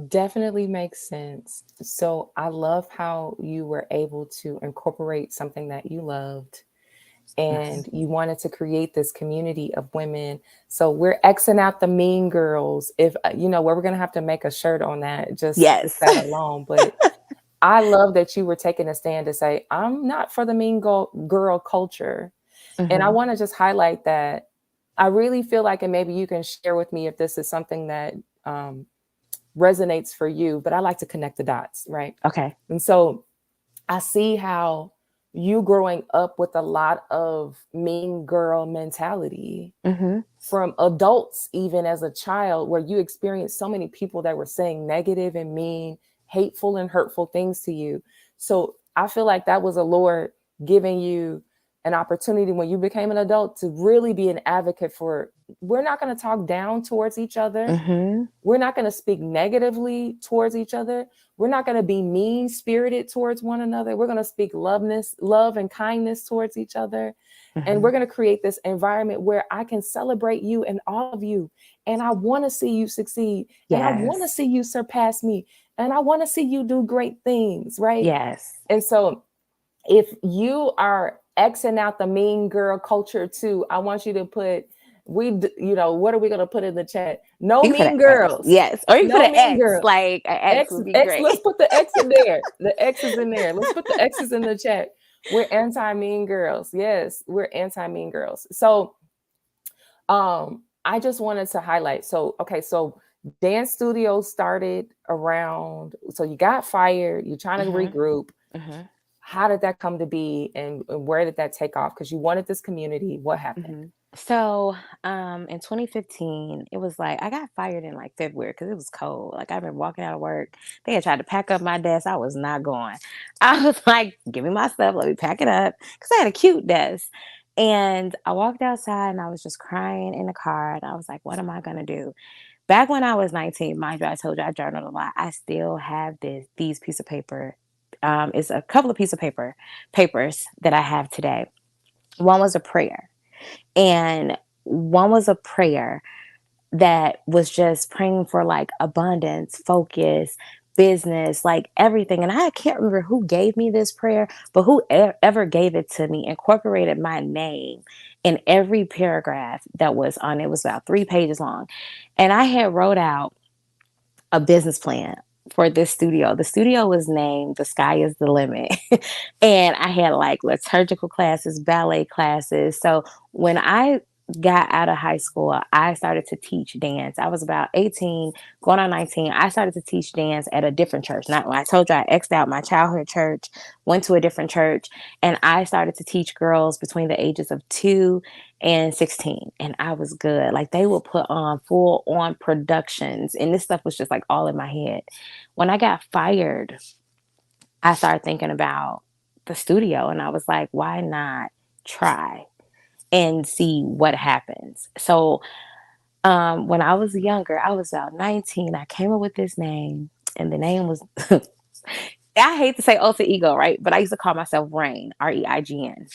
Definitely makes sense. So I love how you were able to incorporate something that you loved and you wanted to create this community of women. So we're Xing out the mean girls. If we're gonna have to make a shirt on that, just Yes. that alone. But I love that you were taking a stand to say, I'm not for the mean girl culture. And I Mm-hmm. want to just highlight that I really feel like, and maybe you can share with me if this is something that resonates for you, but I like to connect the dots, right? Okay. And so I see how you growing up with a lot of mean girl mentality Mm-hmm. from adults, even as a child, where you experienced so many people that were saying negative and mean, hateful and hurtful things to you. So I feel like that was a Lord giving you an opportunity when you became an adult to really be an advocate for, we're not going to talk down towards each other. Mm-hmm. We're not going to speak negatively towards each other. We're not going to be mean spirited towards one another. We're going to speak love and kindness towards each other. And Mm-hmm. we're going to create this environment where I can celebrate you and all of you. And I want to see you succeed. And I want to Yes. see you surpass me. And I want to see you do great things. Right. Yes. And so if you are Xing out the mean girl culture too, I want you to put, what are we going to put in the chat? No You can put mean an X. girls. Yes. Or you can put No an mean X. girl. Like an X would be X, great. let's put the X in there. The X is in there. Let's put the X's in the chat. We're anti-mean girls. Yes, we're anti-mean girls. So I just wanted to highlight. So, okay, so dance studio started around, so you got fired, you're trying to Mm-hmm. regroup. Mm-hmm. How did that come to be and where did that take off? Because you wanted this community. What happened? Mm-hmm. So, in 2015, it was like I got fired in like February because it was cold. Like, I've been walking out of work. They had tried to pack up my desk. I was not going. I was like, "Give me my stuff. Let me pack it up," because I had a cute desk. And I walked outside and I was just crying in the car. And I was like, "What am I gonna do?" Back when I was 19, mind you, I told you I journaled a lot. I still have these piece of paper. It's a couple of papers that I have today. One was a prayer, and one was a prayer that was just praying for like abundance, focus, business, like everything. And I can't remember who gave me this prayer, but whoever gave it to me incorporated my name in every paragraph that was on it. It was about 3 pages long. And I had wrote out a business plan for this studio. The studio was named The Sky is the Limit. And I had like liturgical classes, ballet classes. So when I got out of high school, I started to teach dance. I was about 18, going on 19. I started to teach dance at a different church. Not when I told you I X'd out my childhood church, went to a different church, and I started to teach girls between the ages of 2 and 16. And I was good. Like they would put on full on productions, and this stuff was just like all in my head. When I got fired, I started thinking about the studio, and I was like, why not try and see what happens? So when I was younger, I was about 19, I came up with this name, and the name was I hate to say alter ego, right? But I used to call myself Rain, Reign.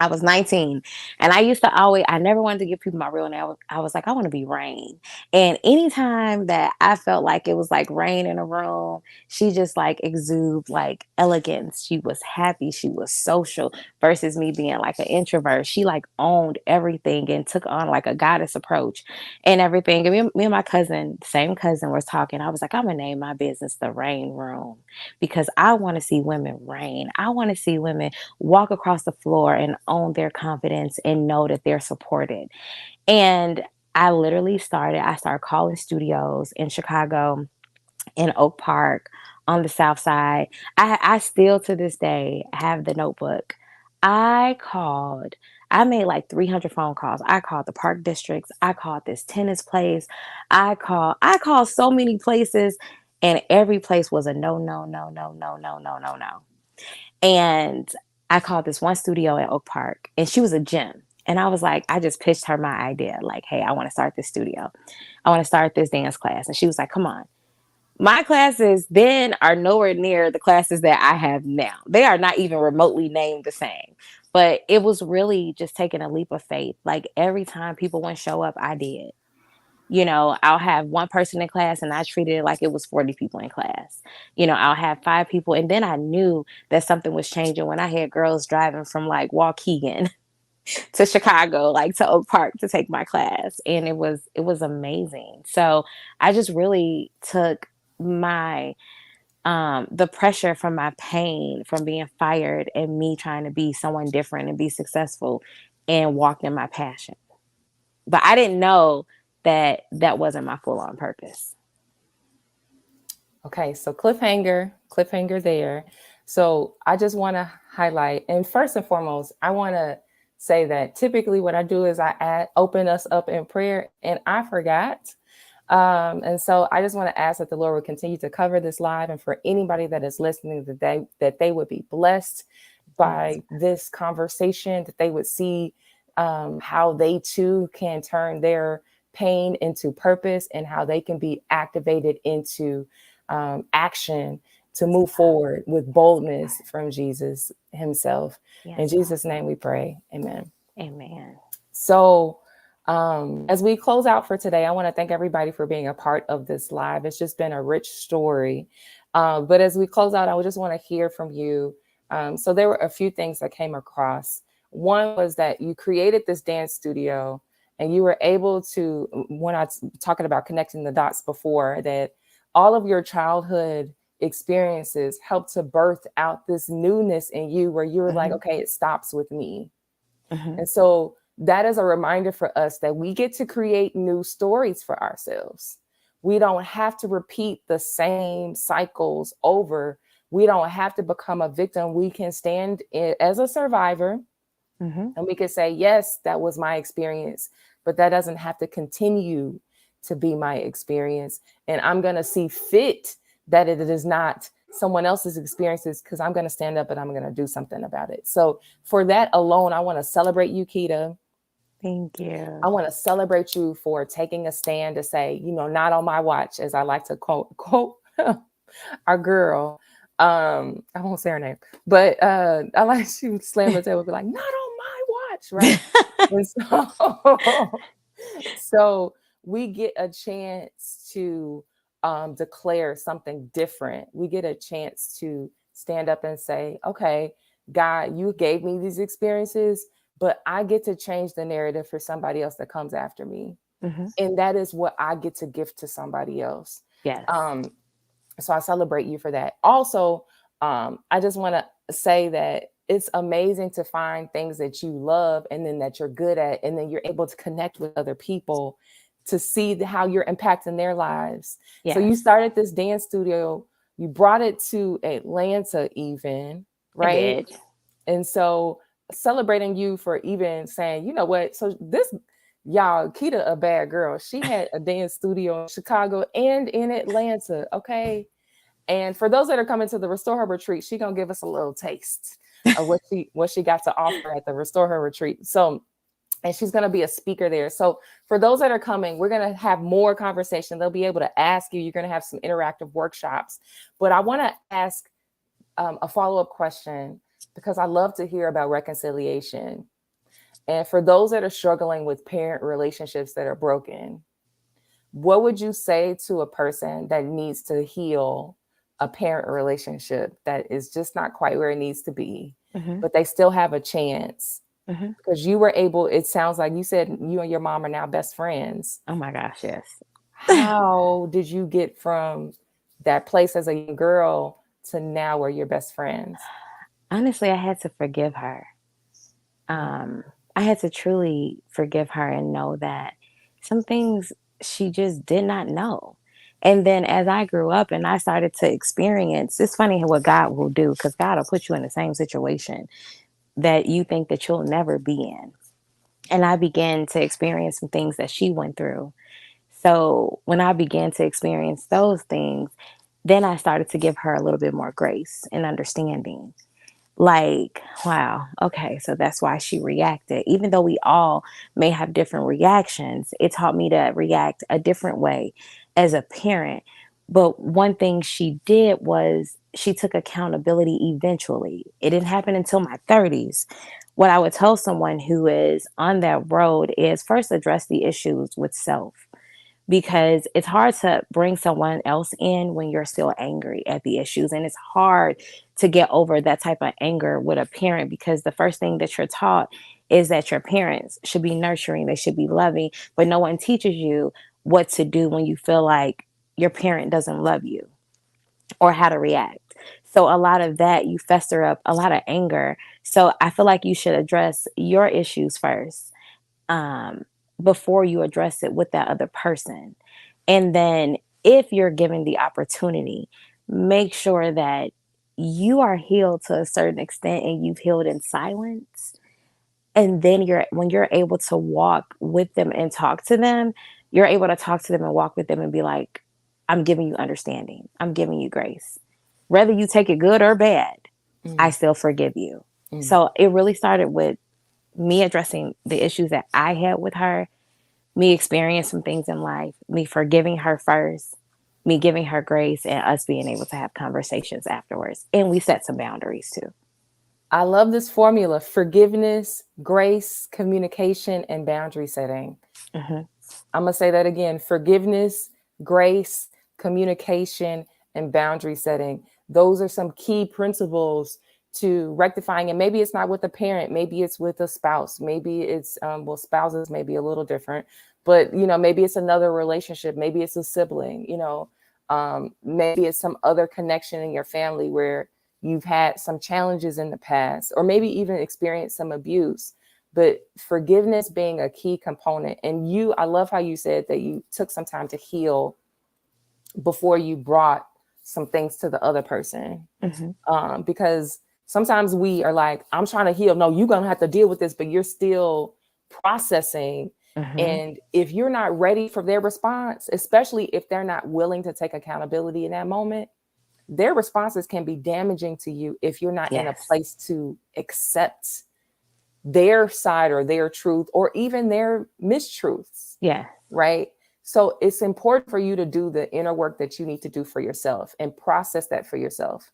I was 19, and I used to always, I never wanted to give people my real name. I was like, I want to be Rain. And anytime that I felt like it was like Rain in a room, she just like exude like elegance. She was happy. She was social versus me being like an introvert. She like owned everything and took on like a goddess approach and everything. And me and my cousin, same cousin, was talking. I was like, I'm going to name my business the Rain Room because I want to see women reign. I want to see women walk across the floor and own their confidence and know that they're supported. And I started calling studios in Chicago, in Oak Park, on the South Side. I still to this day have the notebook. I called, I made like 300 phone calls. I called the park districts. I called this tennis place. I called so many places, and every place was a no, no, no, no, no, no, no, no, no. And I called this one studio in Oak Park, and she was a gym. And I was like, I just pitched her my idea, like, hey, I want to start this studio. I want to start this dance class. And she was like, come on. My classes then are nowhere near the classes that I have now. They are not even remotely named the same. But it was really just taking a leap of faith. Like every time people wouldn't show up, I did. I'll have one person in class and I treated it like it was 40 people in class. I'll have 5 people. And then I knew that something was changing when I had girls driving from like Waukegan to Chicago, like to Oak Park to take my class. And it was amazing. So I just really took my the pressure from my pain from being fired and me trying to be someone different and be successful and walked in my passion. But I didn't know that that wasn't my full on purpose. Okay, so cliffhanger there. So I just want to highlight, and first and foremost, I want to say that typically what I do is open us up in prayer, and I forgot. And so I just want to ask that the Lord would continue to cover this live, and for anybody that is listening today, that they would be blessed by this conversation, that they would see how they too can turn their pain into purpose and how they can be activated into action to move forward with boldness from Jesus himself. Yes. In Jesus' name we pray. Amen. Amen. So as we close out for today, I want to thank everybody for being a part of this live. It's just been a rich story. But as we close out, I would just want to hear from you. So there were a few things that came across. One was that you created this dance studio and you were able to, when I was talking about connecting the dots before, that all of your childhood experiences helped to birth out this newness in you where you were like, okay, it stops with me. And so that is a reminder for us that we get to create new stories for ourselves. We don't have to repeat the same cycles over. We don't have to become a victim. We can stand as a survivor and we can say, yes, that was my experience, but that doesn't have to continue to be my experience. And I'm going to see fit that it is not someone else's experiences because I'm going to stand up and I'm going to do something about it. So for that alone, I want to celebrate you, Keta. Thank you. I want to celebrate you for taking a stand to say, not on my watch, as I like to quote our girl. I won't say her name, but I like to slam the table and be like, not on my watch, right? And so we get a chance to declare something different. We get a chance to stand up and say, okay, God, you gave me these experiences, but I get to change the narrative for somebody else that comes after me. And that is what I get to give to somebody else. Yes. So I celebrate you for that. Also, I just want to say that it's amazing to find things that you love and then that you're good at, and then you're able to connect with other people to see how you're impacting their lives. So you Yes, started this dance studio, you brought it to Atlanta, even, I right? did. And so celebrating you for even saying, you know what? So this, y'all, Keta, a bad girl. She had a dance studio in Chicago and in Atlanta. Okay. And for those that are coming to the Restore Her retreat, she gonna give us a little taste of what she got to offer at the Restore Her retreat. So, and she's gonna be a speaker there. So for those that are coming, we're gonna have more conversation. They'll be able to ask you. You're gonna have some interactive workshops. But I want to ask a follow-up question, because I love to hear about reconciliation. And for those that are struggling with parent relationships that are broken, what would you say to a person that needs to heal a parent relationship that is just not quite where it needs to be, Hmm. but they still have a chance? Hmm. Because you were able, it sounds like you said you and your mom are now best friends. Oh my gosh, yes. How did you get from that place as a young girl to now where you're best friends? Honestly, I had to forgive her. Um, I had to truly forgive her and know that some things she just did not know. And then as I grew up and I started to experience, it's funny what God will do, because God will put you in the same situation that you think that you'll never be in. And I began to experience some things that she went through. So when I began to experience those things, then I started to give her a little bit more grace and understanding. Like, wow, okay, so that's why she reacted. Even though we all may have different reactions, it taught me to react a different way as a parent. But one thing she did was she took accountability eventually. It didn't happen until my 30s. What I would tell someone who is on that road is first address the issues with self, because it's hard to bring someone else in when you're still angry at the issues. And it's hard to get over that type of anger with a parent, because the first thing that you're taught is that your parents should be nurturing, they should be loving, but no one teaches you what to do when you feel like your parent doesn't love you, or how to react. So a lot of that, you fester up a lot of anger. So I feel like you should address your issues first, um, before you address it with that other person. And then, if you're given the opportunity, make sure that you are healed to a certain extent and you've healed in silence. And then when you're able to walk with them and talk to them, you're able to talk to them and walk with them and be like, I'm giving you understanding. I'm giving you grace. Whether you take it good or bad, I Mm, still forgive you. mm. So it really started with me addressing the issues that I had with her, me experiencing some things in life, me forgiving her first, me giving her grace, and us being able to have conversations afterwards. And we set some boundaries too. I love this formula: forgiveness, grace, communication, and boundary setting. Hmm. I'm going to say that again: forgiveness, grace, communication, and boundary setting. Those are some key principles to rectifying. And maybe it's not with a parent, maybe it's with a spouse, maybe it's, well, spouses may be a little different, but, maybe it's another relationship, maybe it's a sibling, maybe it's some other connection in your family where you've had some challenges in the past, or maybe even experienced some abuse. But forgiveness being a key component. And I love how you said that you took some time to heal before you brought some things to the other person. Hmm. Because sometimes we are like, I'm trying to heal. No, you're going to have to deal with this, but you're still processing. Hmm. And if you're not ready for their response, especially if they're not willing to take accountability in that moment, their responses can be damaging to you if you're not in a Yes. place to accept their side or their truth or even their mistruths, Yeah. right? So it's important for you to do the inner work that you need to do for yourself and process that for yourself.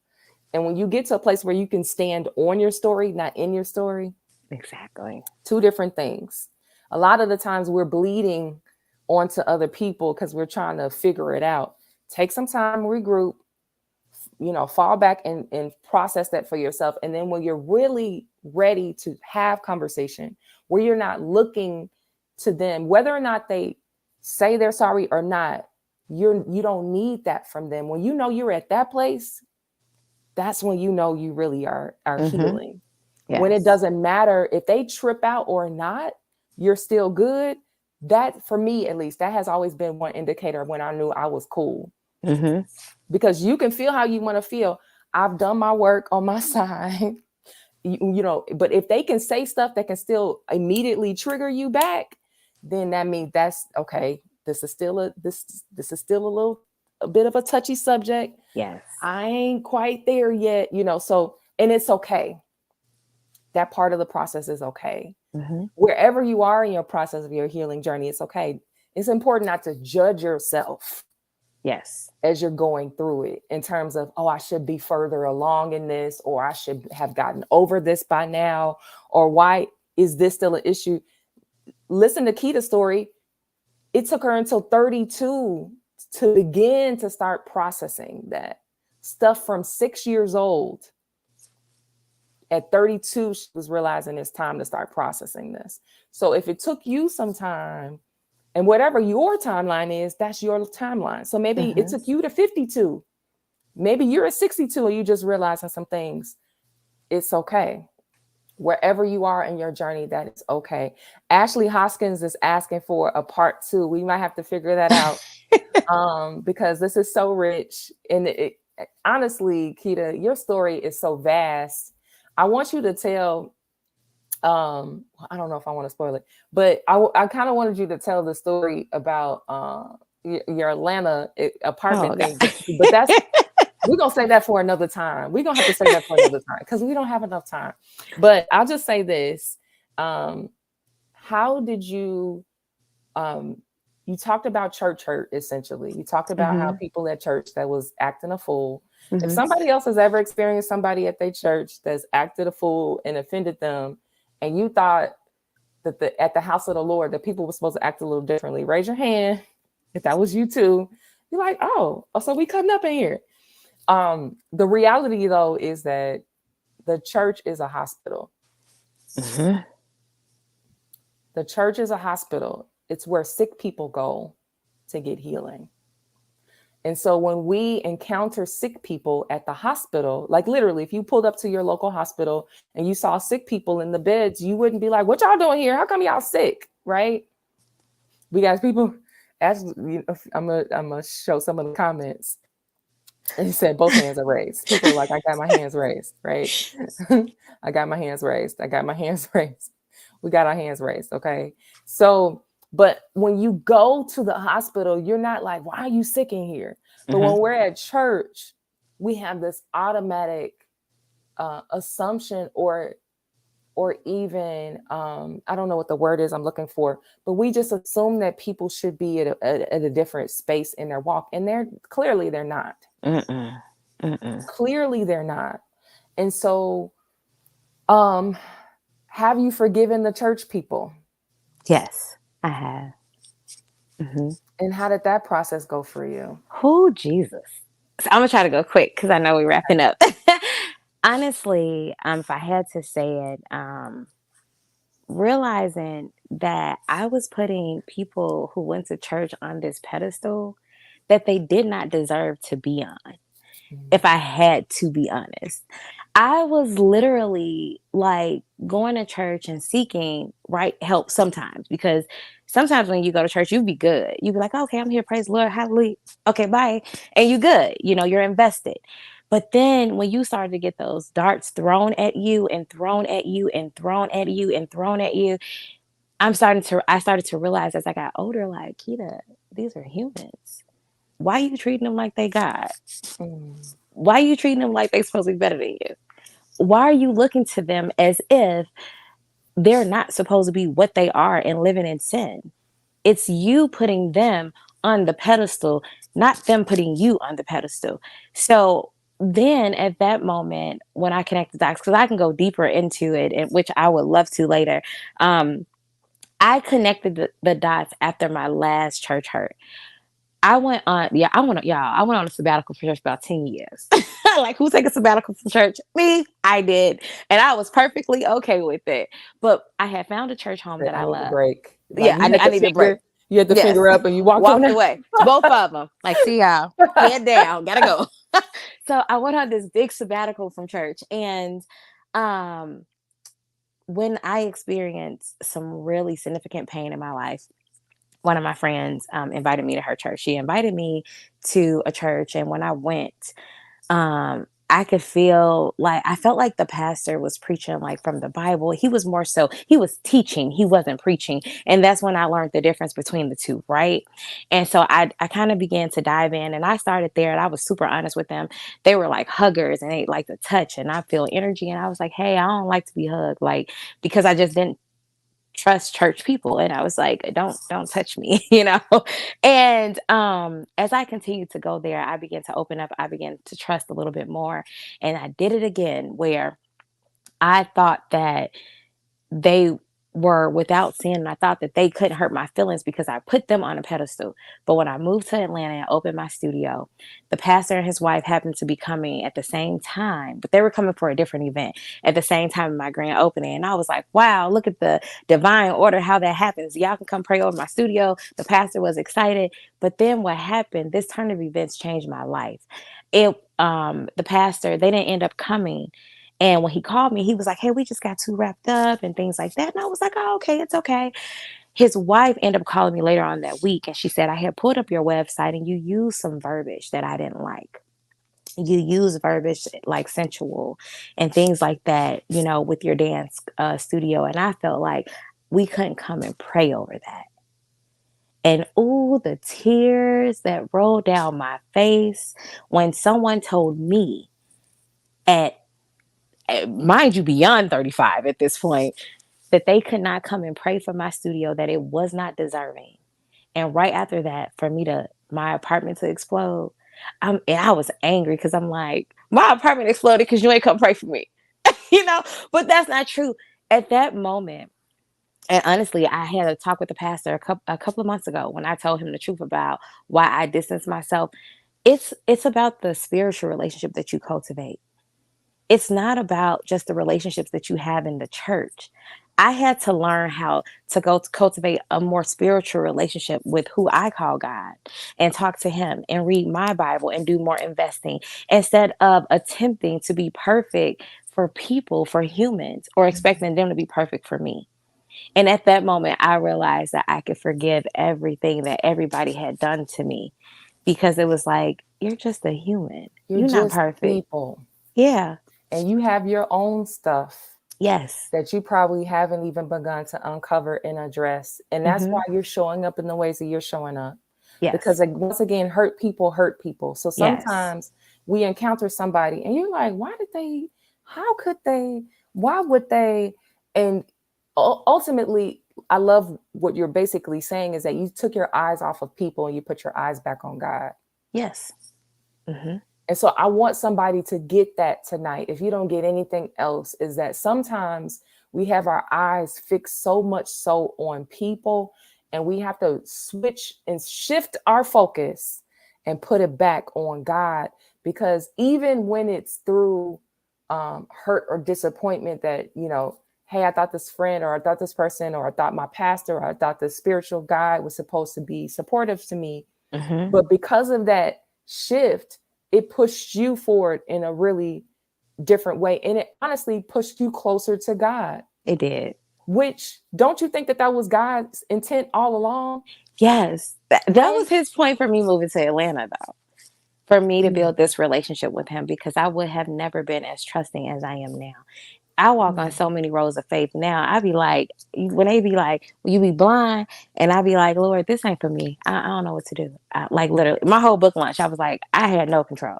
And when you get to a place where you can stand on your story, not in your story, Exactly. two different things. A lot of the times we're bleeding onto other people because we're trying to figure it out. Take some time, regroup, fall back and process that for yourself. And then when you're really ready to have conversation, where you're not looking to them, whether or not they say they're sorry or not, you don't need that from them. When you know you're at that place, that's when you know you really are healing. When it Yes. doesn't matter if they trip out or not, you're still good. That, for me at least, that has always been one indicator when I knew I was cool. Mm-hmm. Because you can feel how you want to feel. I've done my work on my side. You know, but if they can say stuff that can still immediately trigger you back, then that means that's okay. This is still a bit of a touchy subject. Yes. I ain't quite there yet, you know. So, and it's okay. That part of the process is okay. Mm-hmm. Wherever you are in your process of your healing journey, it's okay. It's important not to judge yourself Yes. as you're going through it in terms of, oh, I should be further along in this, or I should have gotten over this by now, or why is this still an issue? Listen to Keta's story. It took her until 32 to begin to start processing that stuff from 6 years old. At 32, she was realizing it's time to start processing this. So if it took you some time, and whatever your timeline is, that's your timeline. So maybe it Mm-hmm. took you to 52. Maybe you're at 62 and you just realizing some things. It's okay. Wherever you are in your journey, that is okay. Ashley Hoskins is asking for a part 2. We might have to figure that out because this is so rich. And honestly, Keta, your story is so vast. I want you to tell, I don't know if I want to spoil it, but I kind of wanted you to tell the story about your Atlanta apartment thing. But that's, we're going to say that for another time. We're going to have to say that for another time because we don't have enough time. But I'll just say this. How did you talked about church hurt, essentially. You talked about how people at church that was acting a fool. Mm-hmm. If somebody else has ever experienced somebody at their church that's acted a fool and offended them, and you thought that at the house of the Lord, that people were supposed to act a little differently, raise your hand if that was you too. You're like, oh, so we cutting up in here. The reality, though, is that the church is a hospital. Mm-hmm. The church is a hospital. It's where sick people go to get healing. And so when we encounter sick people at the hospital, like literally, if you pulled up to your local hospital and you saw sick people in the beds, you wouldn't be like, what y'all doing here? How come y'all sick? Right? We got people, as I'm gonna show some of the comments. And he said both hands are raised. People are like, I got my hands raised, right? I got my hands raised. I got my hands raised. We got our hands raised. Okay. So, but when you go to the hospital, you're not like, why are you sick in here? But when we're at church, we have this automatic assumption or even I don't know what the word is I'm looking for, but we just assume that people should be at a different space in their walk, and they're not. Mm-mm. Mm-mm. Clearly they're not. And so, have you forgiven the church people? Yes, I have. Mm-hmm. And how did that process go for you? Oh, Jesus. So I'm going to try to go quick because I know we're wrapping up. Honestly, if I had to say it, realizing that I was putting people who went to church on this pedestal that they did not deserve to be on. If I had to be honest, I was literally like going to church and seeking help sometimes, because sometimes when you go to church, you'd be good. You'd be like, okay, I'm here. Praise the Lord. Hallelujah. Okay, bye. And you good. You're invested. But then when you started to get those darts thrown at you and thrown at you and thrown at you and thrown at you, I started to realize as I got older, like, Keta, these are humans. Why are you treating them like they God? Why are you treating them like they're supposed to be better than you? Why are you looking to them as if they're not supposed to be what they are and living in sin? It's you putting them on the pedestal, not them putting you on the pedestal. So then at that moment, when I connect the dots, because I can go deeper into it, which I would love to later, I connected the dots after my last church hurt. I went on a sabbatical for church about 10 years. Like, who take a sabbatical from church? Me, I did. And I was perfectly okay with it. But I had found a church home that I I need a love. break. Like Yeah, you had I the need a break. finger, You had the Yes. finger up and you walked on Walked it. away. Both of them. Like, see y'all. Head down. Gotta go. So I went on this big sabbatical from church. And um, when I experienced some really significant pain in my life, one of my friends invited me to her church. She invited me to a church. And when I went, I could feel like I felt like the pastor was preaching like from the Bible. He was more so, he was teaching, he wasn't preaching. And that's when I learned the difference between the two, right? And so I kind of began to dive in, and I started there, and I was super honest with them. They were like huggers and they like to touch, and I feel energy. And I was like, hey, I don't like to be hugged, like, because I just didn't trust church people. And I was like, don't touch me, you know. And as I continued to go there, I began to open up, I began to trust a little bit more. And I did it again where I thought that they were without sin, and I thought that they couldn't hurt my feelings because I put them on a pedestal. But when I moved to Atlanta and opened my studio, the pastor and his wife happened to be coming at the same time, but they were coming for a different event at the same time in my grand opening. And I was like, wow, look at the divine order, how that happens. Y'all can come pray over my studio. The pastor was excited. But then what happened, this turn of events changed my life. The pastor, they didn't end up coming. And when he called me, he was like, hey, we just got too wrapped up and things like that. And I was like, oh, okay, it's okay. His wife ended up calling me later on that week. And she said, I had pulled up your website and you used some verbiage that I didn't like. You use verbiage like sensual and things like that, you know, with your dance studio. And I felt like we couldn't come and pray over that. And ooh, the tears that rolled down my face when someone told me at mind you, beyond 35 at this point, that they could not come and pray for my studio, that it was not deserving. And right after that, for me to my apartment to explode, and I was angry because I'm like, my apartment exploded because you ain't come pray for me, you know. But that's not true. At that moment, and honestly, I had a talk with the pastor a couple of months ago when I told him the truth about why I distanced myself. It's about the spiritual relationship that you cultivate. It's not about just the relationships that you have in the church. I had to learn how to go to cultivate a more spiritual relationship with who I call God and talk to him and read my Bible and do more investing instead of attempting to be perfect for people, for humans, or expecting them to be perfect for me. And at that moment, I realized that I could forgive everything that everybody had done to me because it was like, you're just a human. You're You're not just perfect. people. Yeah. And you have your own stuff Yes. that you probably haven't even begun to uncover and address. And that's why you're showing up in the ways that you're showing up. Yes. Because like, once again, hurt people hurt people. So Yes. sometimes we encounter somebody and you're like, why did they, how could they, why would they? And ultimately, I love what you're basically saying is that you took your eyes off of people and you put your eyes back on God. Yes. Mm-hmm. And so I want somebody to get that tonight. If you don't get anything else, is that sometimes we have our eyes fixed so much so on people, and we have to switch and shift our focus and put it back on God. Because even when it's through hurt or disappointment that, you know, hey, I thought this friend or I thought this person or I thought my pastor or I thought the spiritual guide was supposed to be supportive to me. Mm-hmm. But because of that shift, it pushed you forward in a really different way. And it honestly pushed you closer to God. It did. Which, don't you think that that was God's intent all along? Yes. That Right? was his point for me moving to Atlanta, though. For me to Mm, build this relationship with him, because I would have never been as trusting as I am now. I walk on mm. so many roads of faith now. I be like, when they be like, will you be blind? And I be like, Lord, this ain't for me. I don't know what to do. Like literally, my whole book launch, I was like, I had no control.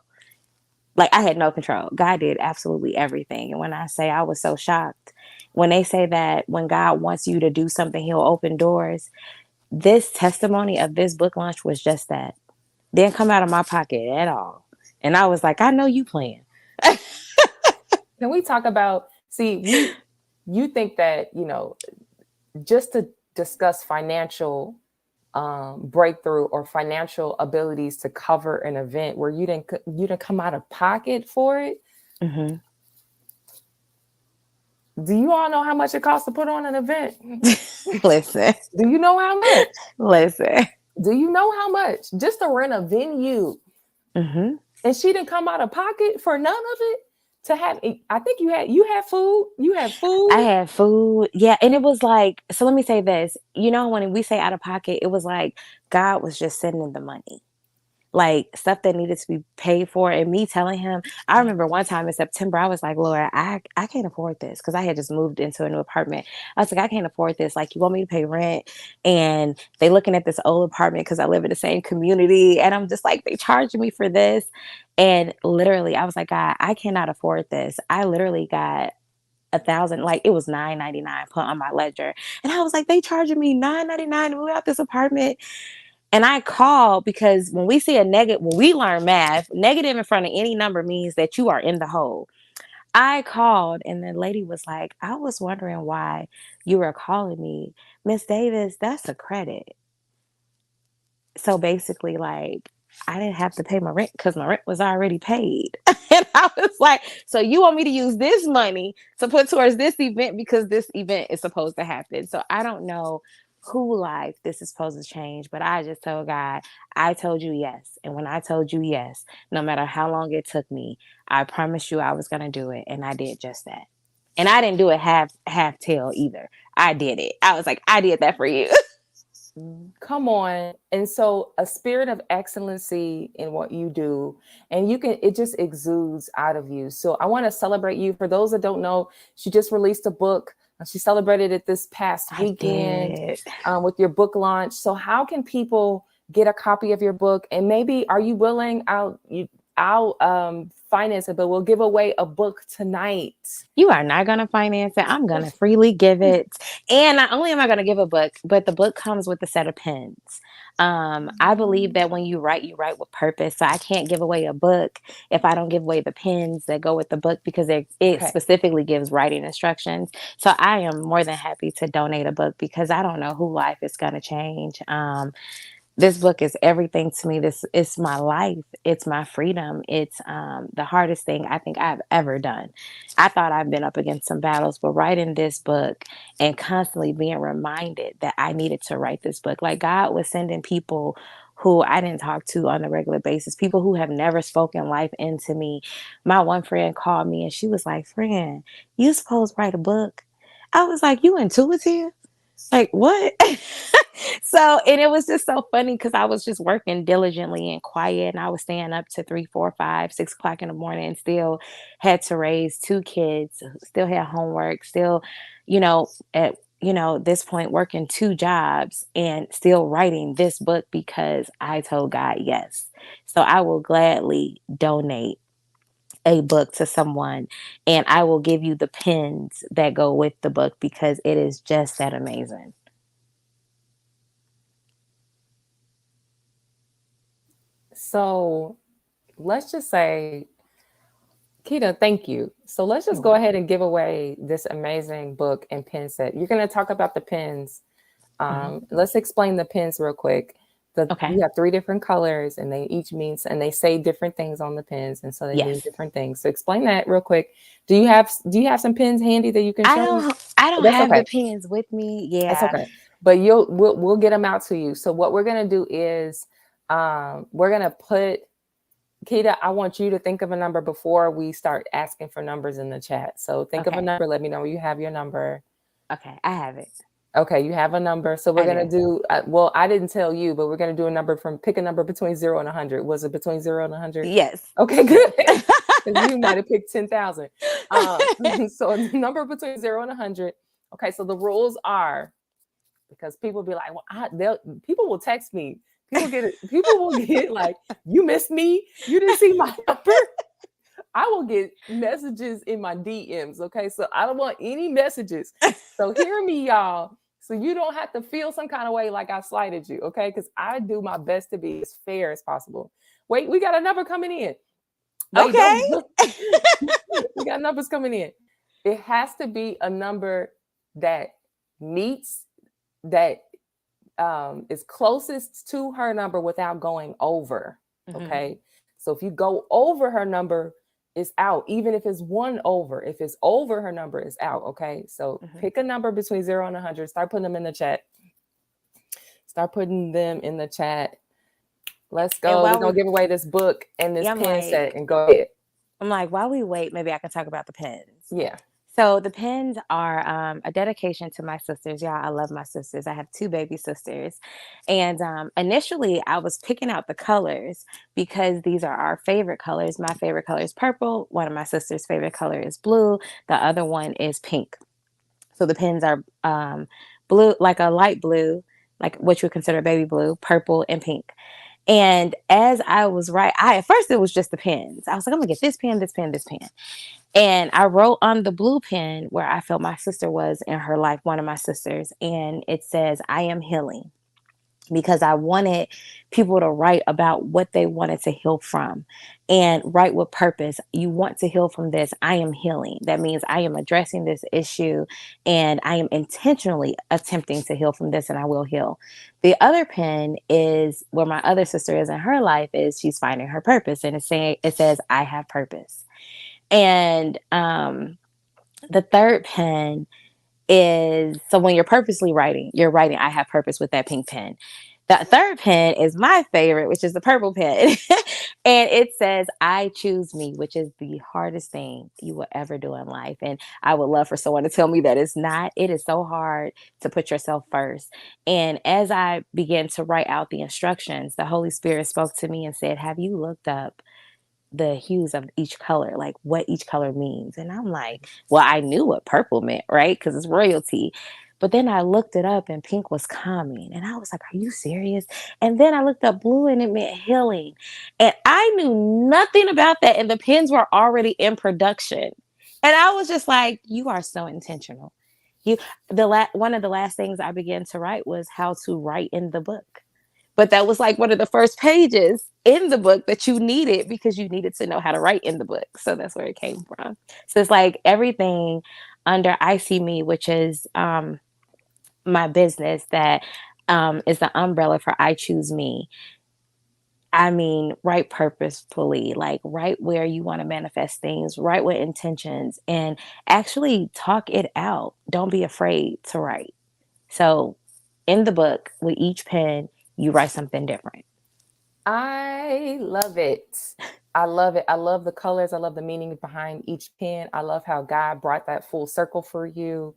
Like I had no control. God did absolutely everything. And when I say I was so shocked, when they say that when God wants you to do something, he'll open doors. This testimony of this book launch was just that. Didn't come out of my pocket at all. And I was like, I know you playing. Can we talk about, you think that, you know, just to discuss financial breakthrough or financial abilities to cover an event where you didn't come out of pocket for it. Mm-hmm. Do you all know how much it costs to put on an event? Listen, Do you know how much? listen. Do you know how much? Just to rent a venue. Mm-hmm. And she didn't come out of pocket for none of it to have. I think you had food. You had I food. had food. Yeah. And it was like, so let me say this. You know, when we say out of pocket, it was like God was just sending the money. Like stuff that needed to be paid for, and me telling him, I remember one time in September I was like, Lord, I can't afford this, because I had just moved into a new apartment. I was like, I can't afford this. Like, you want me to pay rent, and they looking at this old apartment because I live in the same community, and I'm just like, they charging me for this. And literally I was like, God, I cannot afford this. I literally got 1,000, like it was 9.99 put on my ledger, and I was like, they charging me 9.99 to move out this apartment. And I call because when we see a negative, when we learn math, negative in front of any number means that you are in the hole. I called and the lady was like, I was wondering why you were calling me. Miss Davis, that's a credit. So basically, like, I didn't have to pay my rent because my rent was already paid. And I was like, so you want me to use this money to put towards this event because this event is supposed to happen. So I don't know who life this is supposed to change, but I just told God, I told you yes. And when I told you yes, no matter how long it took me, I promised you I was going to do it. And I did just that. And I didn't do it half tail either. I did it. I was like, I did that for you. Come on. And so a spirit of excellency in what you do, and it just exudes out of you. So I want to celebrate you. For those that don't know, she just released a book. She celebrated it this past I weekend did. with your book launch. So how can people get a copy of your book? And maybe, are you willing? I'll finance it, but we'll give away a book tonight. You are not going to finance it. I'm going to freely give it. And not only am I going to give a book, but the book comes with a set of pens. I believe that when you write with purpose. So I can't give away a book if I don't give away the pens that go with the book, because it Okay. specifically gives writing instructions. So I am more than happy to donate a book because I don't know who life is going to change. This book is everything to me. This is my life. It's my freedom. It's the hardest thing I think I've ever done. I thought I've been up against some battles, but writing this book and constantly being reminded that I needed to write this book, like God was sending people who I didn't talk to on a regular basis, people who have never spoken life into me. My one friend called me and she was like, "Friend, you supposed to write a book?" I was like, "You intuitive? Like what?" So, and it was just so funny because I was just working diligently and quiet, and I was staying up to 3, 4, 5, 6 o'clock in the morning, and still had to raise 2 kids, still had homework, still, at this point working 2 jobs and still writing this book because I told God yes. So I will gladly donate a book to someone, and I will give you the pens that go with the book because it is just that amazing. So let's just say, Keta, thank you. So let's just go You're ahead and give away this amazing book and pen set. You're going to talk about the pens. welcome. Let's explain the pens real quick. Okay. You have 3 different colors, and they each means, and they say different things on the pens, and so they mean Yes. different things. So explain that real quick. Do you have some pens handy that you can show me? I don't That's have the okay. pens with me. That's Yeah. okay. But we'll get them out to you. So what we're gonna do is we're gonna put, Keta, I want you to think of a number before we start asking for numbers in the chat. So think of a Okay. number. Let me know you have your number. Okay. I have it. Okay, you have a number. So we're I gonna do. do. Well, I didn't tell you, but we're gonna do a number pick a number between 0 and 100. Was it between 0 and 100? Yes. Okay, good. Because you might have picked 10,000. So a number between 0 and 100. Okay, so the rules are, because people be like, well, people will text me. People get it. People will get like, you missed me. You didn't see my number. I will get messages in my DMs. Okay. So I don't want any messages. So hear me, y'all. So you don't have to feel some kind of way like I slighted you. Okay. Because I do my best to be as fair as possible. Wait, we got a number coming in. Wait, Okay. don't. We got numbers coming in. It has to be a number that meets, that is closest to her number without going over. Mhm. Okay. So if you go over her number, it's out. Even if it's one over, if it's over, her number is out. Okay. So pick a number between 0 and 100. Start putting them in the chat. Start putting them in the chat. Let's go. We're going to give away this book and this pen set and go ahead. I'm like, while we wait, maybe I can talk about the pens. Yeah. So the pens are a dedication to my sisters. Y'all, I love my sisters. I have 2 baby sisters. And initially, I was picking out the colors because these are our favorite colors. My favorite color is purple. One of my sister's favorite color is blue. The other one is pink. So the pens are blue, like a light blue, like what you would consider baby blue, purple, and pink. And as I was at first it was just the pens. I was like, I'm gonna get this pen, this pen, this pen. And I wrote on the blue pen where I felt my sister was in her life, one of my sisters, and it says, I am healing. Because I wanted people to write about what they wanted to heal from and write with purpose. You want to heal from this. I am healing. That means I am addressing this issue and I am intentionally attempting to heal from this, and I will heal. The other pen is where my other sister is in her life, is she's finding her purpose. And it says, I have purpose. And the third pen is, so when you're purposely writing, you're writing, I have purpose with that pink pen. The third pen is my favorite, which is the purple pen. And it says, I choose me, which is the hardest thing you will ever do in life. And I would love for someone to tell me that it's not. It is so hard to put yourself first. And as I began to write out the instructions, the Holy Spirit spoke to me and said, have you looked up the hues of each color, like what each color means? And I'm like, well, I knew what purple meant, right? Because it's royalty. But then I looked it up and pink was calming. And I was like, are you serious? And then I looked up blue and it meant healing. And I knew nothing about that. And the pens were already in production. And I was just like, you are so intentional. One of the last things I began to write was how to write in the book. But that was like one of the first pages in the book that you needed, because you needed to know how to write in the book. So that's where it came from. So it's like everything under I See Me, which is my business that is the umbrella for I Choose Me. I mean, write purposefully, like write where you want to manifest things, write with intentions, and actually talk it out. Don't be afraid to write. So in the book, with each pen, you write something different. I love it. I love it. I love the colors. I love the meaning behind each pen. I love how God brought that full circle for you.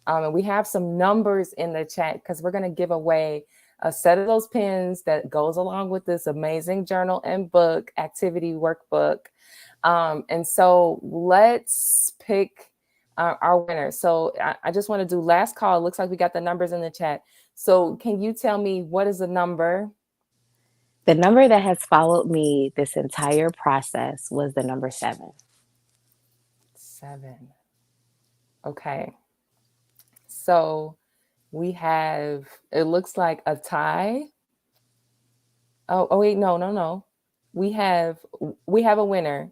And we have some numbers in the chat because we're going to give away a set of those pens that goes along with this amazing journal and book activity workbook. And so let's pick our winner. So I just want to do last call. It looks like we got the numbers in the chat. So can you tell me what is the number? The number that has followed me this entire process was the number 7. 7. Okay. So we have, it looks like a tie. Oh wait, no. We have a winner.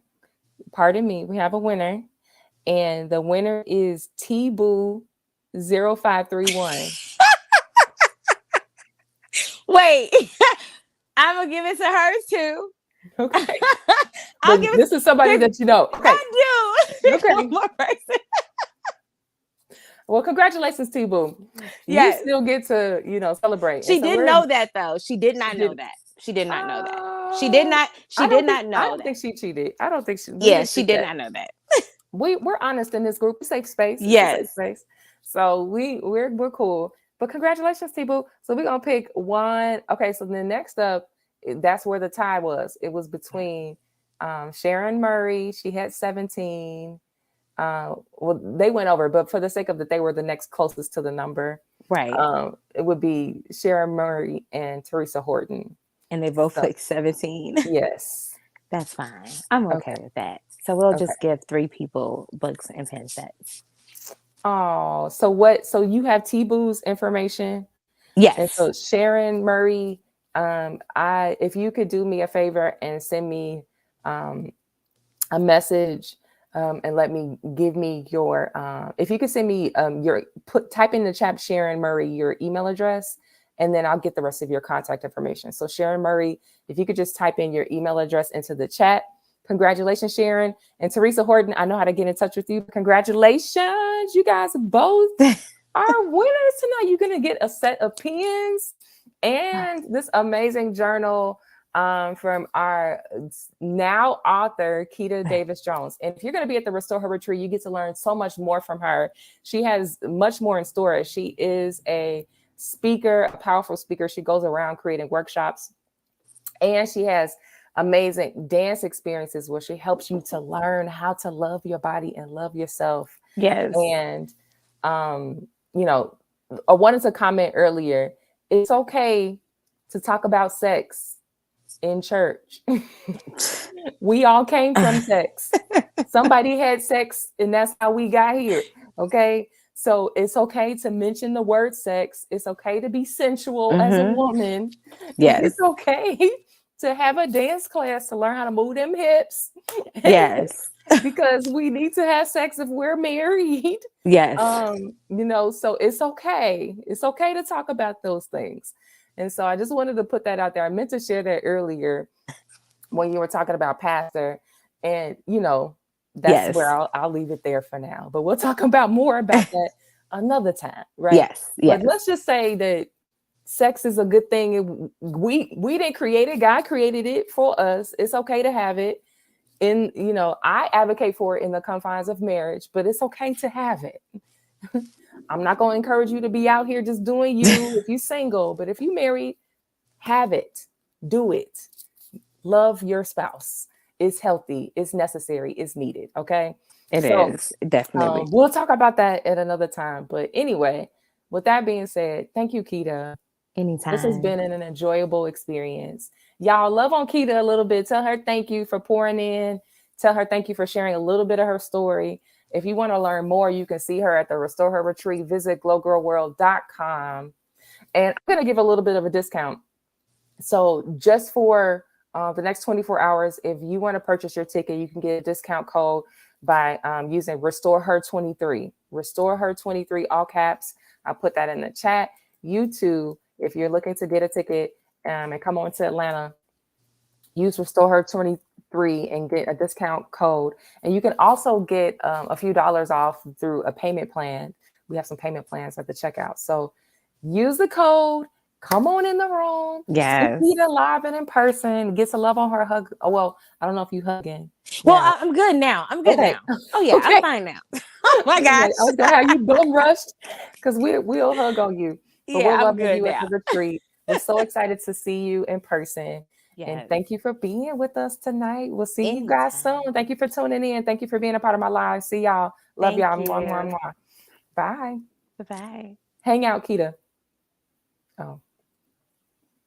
Pardon me. We have a winner. And the winner is T-Boo 0531. Wait. I'm gonna give it to her too. Okay. This is somebody that you know. Okay. I do. Okay. Well, congratulations, T-Boo. Yes. You still get to, celebrate. She didn't know that though. She did not know that. She did not know that. She did not. She did not know that. I don't think she cheated. I don't think she. Yeah, she did not know that. We're honest in this group. Safe space. Yes. Safe space. So we're cool. But congratulations, T-Boo. So we're gonna pick one. Okay. So then next up, that's where the tie was. It was between Sharon Murray. She had 17. Well, they went over, but for the sake of that, they were the next closest to the number. Right. It would be Sharon Murray and Teresa Horton. And they both picked 17. Yes. That's fine. I'm okay with that. So we'll just give 3 people books and pen sets. Oh, so you have T-Boo's information? Yes. And so Sharon Murray, if you could do me a favor and send me a message and give me your, if you could send me type in the chat, Sharon Murray, your email address, and then I'll get the rest of your contact information. So Sharon Murray, if you could just type in your email address into the chat, Congratulations, Sharon and Teresa Horton. I know how to get in touch with you. Congratulations. You guys both are winners tonight. You're going to get a set of pens and this amazing journal from our now author, Keta Davis Jones. And if you're going to be at the Restore Her Retreat, you get to learn so much more from her. She has much more in store. She is a speaker, a powerful speaker. She goes around creating workshops, and she has amazing dance experiences where she helps you to learn how to love your body and love yourself. Yes. And, you know, I wanted to comment earlier, it's okay to talk about sex in church. We all came from sex. Somebody had sex and that's how we got here. Okay. So it's okay to mention the word sex. It's okay to be sensual as a woman. Yes. It's okay to have a dance class to learn how to move them hips. Yes. Because we need to have sex if we're married. Yes. You know, so it's okay. It's okay to talk about those things. And so I just wanted to put that out there. I meant to share that earlier when you were talking about pastor, and you know, that's where I'll leave it there for now. But we'll talk about more about that another time, right? Yes. But let's just say that sex is a good thing. We didn't create it. God created it for us. It's okay to have it. In, you know, I advocate for it in the confines of marriage, but it's okay to have it. I'm not going to encourage you to be out here just doing you if you're single, but if you married, have it, do it. Love your spouse. It's healthy. It's necessary. It's needed. Okay. It is definitely. We'll talk about that at another time. But anyway, with that being said, thank you, Keta. Anytime. This has been an enjoyable experience. Y'all love on Keta a little bit. Tell her thank you for pouring in. Tell her thank you for sharing a little bit of her story. If you want to learn more, you can see her at the Restore Her Retreat. Visit glowgirlworld.com. And I'm going to give a little bit of a discount. So just for the next 24 hours, if you want to purchase your ticket, you can get a discount code by using Restore Her 23. Restore Her 23, all caps. I'll put that in the chat. You too, if you're looking to get a ticket and come on to Atlanta, use Restore Her 23 and get a discount code. And you can also get a few dollars off through a payment plan. We have some payment plans at the checkout. So use the code. Come on in the room. Yes. See Keta live and in person. Get some love on her. Hug. Oh, well, I don't know if you hugging. Well, I'm good now. I'm good now. Oh yeah, I'm fine now. Oh my gosh. I was gonna have you bum rushed because we'll hug on you. But we're loving you at the retreat. We're so excited to see you in person. Yes. And thank you for being with us tonight. We'll see you guys soon. Thank you for tuning in. Thank you for being a part of my live. See y'all. Love y'all. Mwah, mwah, mwah. Bye. Bye. Hang out, Keta. Oh.